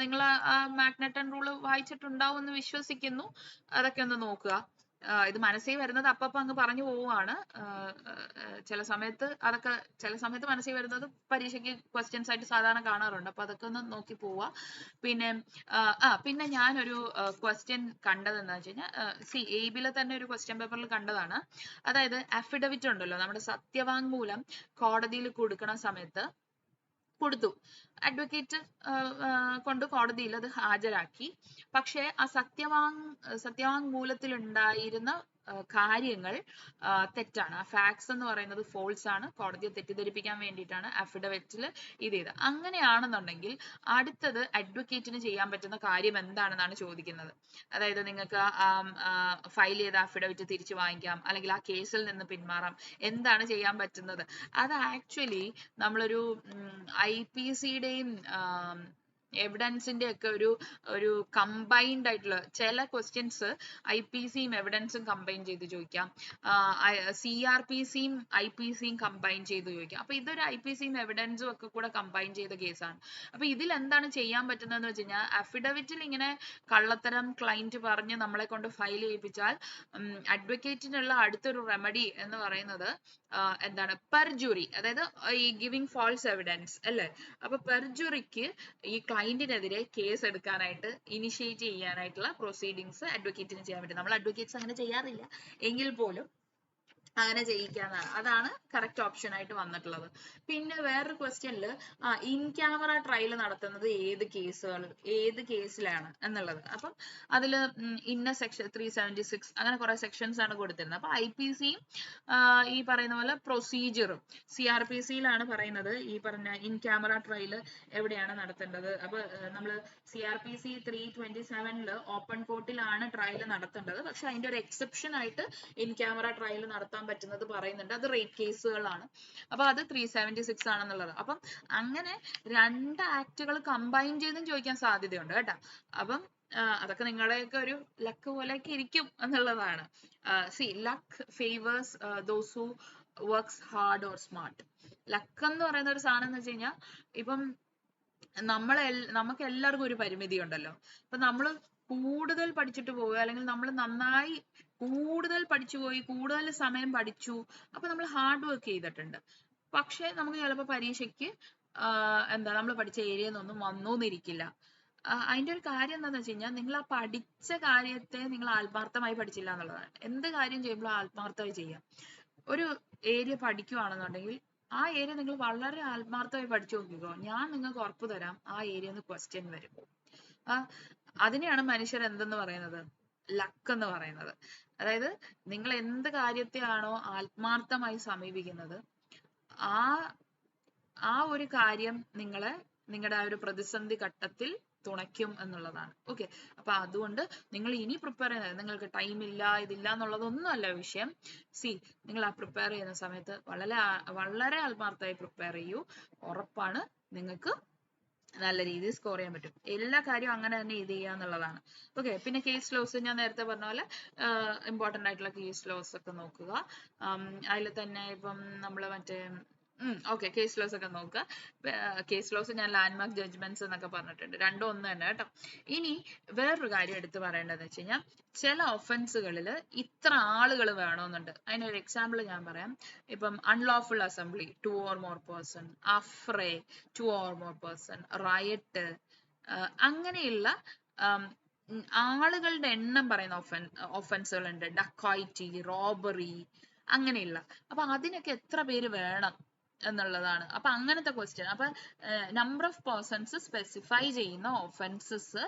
നിങ്ങൾ ആ മാഗ്നറ്റൺ റൂള് വായിച്ചിട്ടുണ്ടാവും എന്ന് വിശ്വസിക്കുന്നു. അതൊക്കെ ഒന്ന് നോക്കുക. ഇത് മനസ്സിൽ വരുന്നത് അപ്പപ്പോ അങ്ങ് പറഞ്ഞു പോവുകയാണ്. ചില സമയത്ത് മനസ്സിൽ വരുന്നത് പരീക്ഷയ്ക്ക് ക്വസ്റ്റ്യൻസ് ആയിട്ട് സാധാരണ കാണാറുണ്ട്. അപ്പൊ അതൊക്കെ ഒന്ന് നോക്കി പോവുക. പിന്നെ ഞാനൊരു ക്വസ്റ്റ്യൻ കണ്ടത് എന്താ വെച്ച് കഴിഞ്ഞാൽ, AB-ലെ തന്നെ ഒരു ക്വസ്റ്റ്യൻ പേപ്പറിൽ കണ്ടതാണ്. അതായത് അഫിഡവിറ്റ് ഉണ്ടല്ലോ, നമ്മുടെ സത്യവാങ്മൂലം കോടതിയിൽ കൊടുക്കണ സമയത്ത് കൊടുത്തു, അഡ്വക്കേറ്റ് കൊണ്ട് കോടതിയിൽ അത് ഹാജരാക്കി. പക്ഷെ ആ സത്യവാങ്മൂലത്തിൽ ഉണ്ടായിരുന്ന കാര്യങ്ങൾ തെറ്റാണ്. ആ ഫാക്ട്സ് എന്ന് പറയുന്നത് ഫോൾസ് ആണ്. കോടതിയെ തെറ്റിദ്ധരിപ്പിക്കാൻ വേണ്ടിയിട്ടാണ് അഫിഡവിറ്റിൽ ഇത് ചെയ്തത്. അങ്ങനെയാണെന്നുണ്ടെങ്കിൽ അടുത്തത് അഡ്വക്കേറ്റിന് ചെയ്യാൻ പറ്റുന്ന കാര്യം എന്താണെന്നാണ് ചോദിക്കുന്നത്. അതായത് നിങ്ങൾക്ക് ഫയൽ ചെയ്ത അഫിഡവിറ്റ് തിരിച്ചു വാങ്ങിക്കാം, അല്ലെങ്കിൽ ആ കേസിൽ നിന്ന് പിന്മാറാം. എന്താണ് ചെയ്യാൻ പറ്റുന്നത്? അത് ആക്ച്വലി നമ്മളൊരു IPC-യുടെയും എവിഡൻസിന്റെ ഒക്കെ ഒരു കമ്പൈൻഡ് ആയിട്ടുള്ള ചില ക്വസ്റ്റ്യൻസ് IPC-യും എവിഡൻസും കമ്പൈൻ ചെയ്ത് ചോദിക്കാം, CRPC-യും IPC-യും കമ്പൈൻ ചെയ്ത് ചോദിക്കാം. അപ്പൊ ഇതൊരു IPC-യും എവിഡൻസും ഒക്കെ കൂടെ കമ്പൈൻ ചെയ്ത കേസാണ്. അപ്പൊ ഇതിൽ എന്താണ് ചെയ്യാൻ പറ്റുന്നതെന്ന് വെച്ച് കഴിഞ്ഞാൽ, അഫിഡവിറ്റിൽ ഇങ്ങനെ കള്ളത്തരം ക്ലൈന്റ് പറഞ്ഞ് നമ്മളെ കൊണ്ട് ഫയൽ ചെയ്യിപ്പിച്ചാൽ അഡ്വക്കേറ്റിനുള്ള അടുത്തൊരു റെമഡി എന്ന് പറയുന്നത് എന്താണ്, പെർജുറി, അതായത് ഈ ഗിവിംഗ് ഫാൾസ് എവിഡൻസ് അല്ലേ. അപ്പൊ പെർജുറിക്ക് ഈ ക്ലൈന്റിനെതിരെ കേസ് എടുക്കാനായിട്ട് ഇനിഷ്യേറ്റ് ചെയ്യാനായിട്ടുള്ള പ്രൊസീഡിങ്സ് അഡ്വക്കേറ്റിന് ചെയ്യാൻ പറ്റും. നമ്മൾ അഡ്വക്കേറ്റ്സ് അങ്ങനെ ചെയ്യാറില്ല എങ്കിൽ പോലും അങ്ങനെ ചെയ്യിക്കാന്നാണ്. അതാണ് കറക്റ്റ് ഓപ്ഷൻ ആയിട്ട് വന്നിട്ടുള്ളത്. പിന്നെ വേറൊരു ക്വസ്റ്റ്യനില് ഇൻ ക്യാമറ ട്രയൽ നടത്തുന്നത് ഏത് കേസിലാണ് എന്നുള്ളത്. അപ്പം അതില് ഇന്ന സെക്ഷൻ 376 അങ്ങനെ കുറെ സെക്ഷൻസ് ആണ് കൊടുത്തിരുന്നത്. അപ്പൊ IPCയും ഈ പറയുന്ന പോലെ പ്രൊസീജിയറും CRPCയിലാണ് പറയുന്നത് ഈ പറഞ്ഞ ഇൻ ക്യാമറ ട്രയൽ എവിടെയാണ് നടത്തേണ്ടത്. അപ്പൊ നമ്മള് CRPC 327 ഓപ്പൺ കോർട്ടിലാണ് ട്രയൽ നടത്തേണ്ടത്. പക്ഷെ അതിന്റെ ഒരു എക്സെപ്ഷൻ ആയിട്ട് ഇൻ ക്യാമറ ട്രയൽ നടത്താൻ പറ്റുന്നത് പറയുന്നുണ്ട്. അത് റേറ്റ് കേസുകളാണ്. അപ്പൊ അത് 376 ആണെന്നുള്ളത്. അപ്പം അങ്ങനെ രണ്ട് ആക്ടുകൾ കമ്പൈൻ ചെയ്തും ചോദിക്കാൻ സാധ്യതയുണ്ട് കേട്ടോ. അപ്പം അതൊക്കെ നിങ്ങളുടെയൊക്കെ ഒരു ലക്ക് പോലെയൊക്കെ ഇരിക്കും എന്നുള്ളതാണ്. Luck favours those who works hard or smart. Luck എന്ന് പറയുന്ന ഒരു സാധനം എന്ന് വെച്ച് കഴിഞ്ഞാൽ ഇപ്പം നമുക്ക് എല്ലാവർക്കും ഒരു പരിമിതി ഉണ്ടല്ലോ. അപ്പൊ നമ്മള് കൂടുതൽ പഠിച്ചിട്ട് പോവുക, അല്ലെങ്കിൽ നമ്മൾ നന്നായി കൂടുതൽ പഠിച്ചു പോയി, കൂടുതൽ സമയം പഠിച്ചു, അപ്പൊ നമ്മൾ ഹാർഡ് വർക്ക് ചെയ്തിട്ടുണ്ട്. പക്ഷെ നമുക്ക് ചിലപ്പോൾ പരീക്ഷയ്ക്ക് എന്താ നമ്മൾ പഠിച്ച ഏരിയയിൽ വന്നോന്നിരിക്കില്ല. അതിന്റെ ഒരു കാര്യം എന്താന്ന് വെച്ച് കഴിഞ്ഞാൽ നിങ്ങൾ ആ പഠിച്ച കാര്യത്തെ നിങ്ങൾ ആത്മാർത്ഥമായി പഠിച്ചില്ല എന്നുള്ളതാണ്. എന്ത് കാര്യം ചെയ്യുമ്പോഴും ആത്മാർത്ഥമായി ചെയ്യാം. ഒരു ഏരിയ പഠിക്കുകയാണെന്നുണ്ടെങ്കിൽ ആ ഏരിയ നിങ്ങൾ വളരെ ആത്മാർത്ഥമായി പഠിച്ചു നോക്കിക്കോ, ഞാൻ നിങ്ങൾക്ക് ഉറപ്പ് തരാം ആ ഏരിയന്ന് ക്വസ്റ്റ്യൻ വരും. അതിനെയാണ് മനുഷ്യർ എന്തെന്ന് പറയുന്നത്, ലക്ക് എന്ന് പറയുന്നത്. അതായത് നിങ്ങൾ എന്ത് കാര്യത്തെയാണോ ആത്മാർത്ഥമായി സമീപിക്കുന്നത് ആ ഒരു കാര്യം നിങ്ങളുടെ ആ ഒരു പ്രതിസന്ധി ഘട്ടത്തിൽ തുണയ്ക്കും എന്നുള്ളതാണ്. ഓക്കെ, അപ്പൊ അതുകൊണ്ട് നിങ്ങൾ ഇനി പ്രിപ്പയർ ചെയ്യുന്നത്, നിങ്ങൾക്ക് ടൈം ഇല്ല ഇതില്ല എന്നുള്ളതൊന്നും അല്ല വിഷയം. നിങ്ങൾ ആ പ്രിപ്പയർ ചെയ്യുന്ന സമയത്ത് വളരെ ആത്മാർത്ഥമായി പ്രിപ്പയർ ചെയ്യൂ. ഉറപ്പാണ് നിങ്ങൾക്ക് നല്ല രീതിയിൽ സ്കോർ ചെയ്യാൻ പറ്റും. എല്ലാ കാര്യവും അങ്ങനെ തന്നെ ഇത് ചെയ്യുക എന്നുള്ളതാണ്. ഓക്കെ, പിന്നെ കേസ് ലോസ് ഞാൻ നേരത്തെ പറഞ്ഞ പോലെ ഇമ്പോർട്ടൻ്റ് ആയിട്ടുള്ള കേസ് ലോസ് ഒക്കെ നോക്കുക. അതിൽ തന്നെ ഇപ്പം നമ്മൾ മറ്റേ കേസ് ലോസ് ഒക്കെ നോക്കുക. കേസ് ലോസ് ഞാൻ ലാൻഡ്മാർക്ക് ജഡ്ജ്മെന്റ്സ് എന്നൊക്കെ പറഞ്ഞിട്ടുണ്ട്. രണ്ടും ഒന്ന് തന്നെ കേട്ടോ. ഇനി വേറൊരു കാര്യം എടുത്ത് പറയേണ്ടതെന്ന് വെച്ച് കഴിഞ്ഞാൽ ചില ഒഫൻസുകളിൽ ഇത്ര ആളുകൾ വേണമെന്നുണ്ട്. അതിനൊരു എക്സാമ്പിൾ ഞാൻ പറയാം. ഇപ്പം unlawful assembly 2 or more person, അഫ്രേ 2 or more person, riot, അങ്ങനെയുള്ള ആളുകളുടെ എണ്ണം പറയുന്ന ഒഫൻസുകളുണ്ട്. ഡക്കോയിറ്റി, റോബറി, അങ്ങനെയുള്ള. അപ്പൊ അതിനൊക്കെ എത്ര പേര് വേണം എന്നുള്ളതാണ്. അപ്പൊ അങ്ങനത്തെ ക്വസ്റ്റ്യൻ. അപ്പൊ നമ്പർ ഓഫ് പേഴ്സൺസ് സ്പെസിഫൈ ചെയ്യുന്ന ഒഫൻസസ്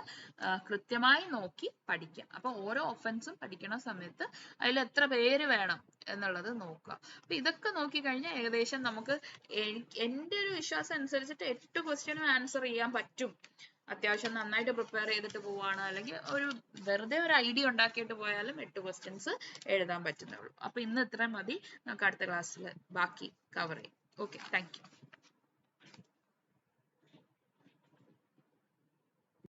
കൃത്യമായി നോക്കി പഠിക്കാം. അപ്പൊ ഓരോ ഒഫൻസും പഠിക്കുന്ന സമയത്ത് അതിൽ എത്ര പേര് വേണം എന്നുള്ളത് നോക്കുക. അപ്പൊ ഇതൊക്കെ നോക്കിക്കഴിഞ്ഞാൽ ഏകദേശം നമുക്ക് എൻ്റെ ഒരു വിശ്വാസം അനുസരിച്ചിട്ട് 8 ക്വസ്റ്റ്യനും ആൻസർ ചെയ്യാൻ പറ്റും. അത്യാവശ്യം നന്നായിട്ട് പ്രിപ്പയർ ചെയ്തിട്ട് പോവാണ്, അല്ലെങ്കിൽ ഒരു വെറുതെ ഒരു ഐഡിയ ഉണ്ടാക്കിയിട്ട് പോയാലും 8 ക്വസ്റ്റ്യൻസ് എഴുതാൻ പറ്റുന്നേ ഉള്ളൂ. അപ്പൊ ഇന്ന് ഇത്രയും മതി. നമുക്ക് അടുത്ത ക്ലാസ്സിൽ ബാക്കി കവർ ചെയ്യാം. Okay, thank you.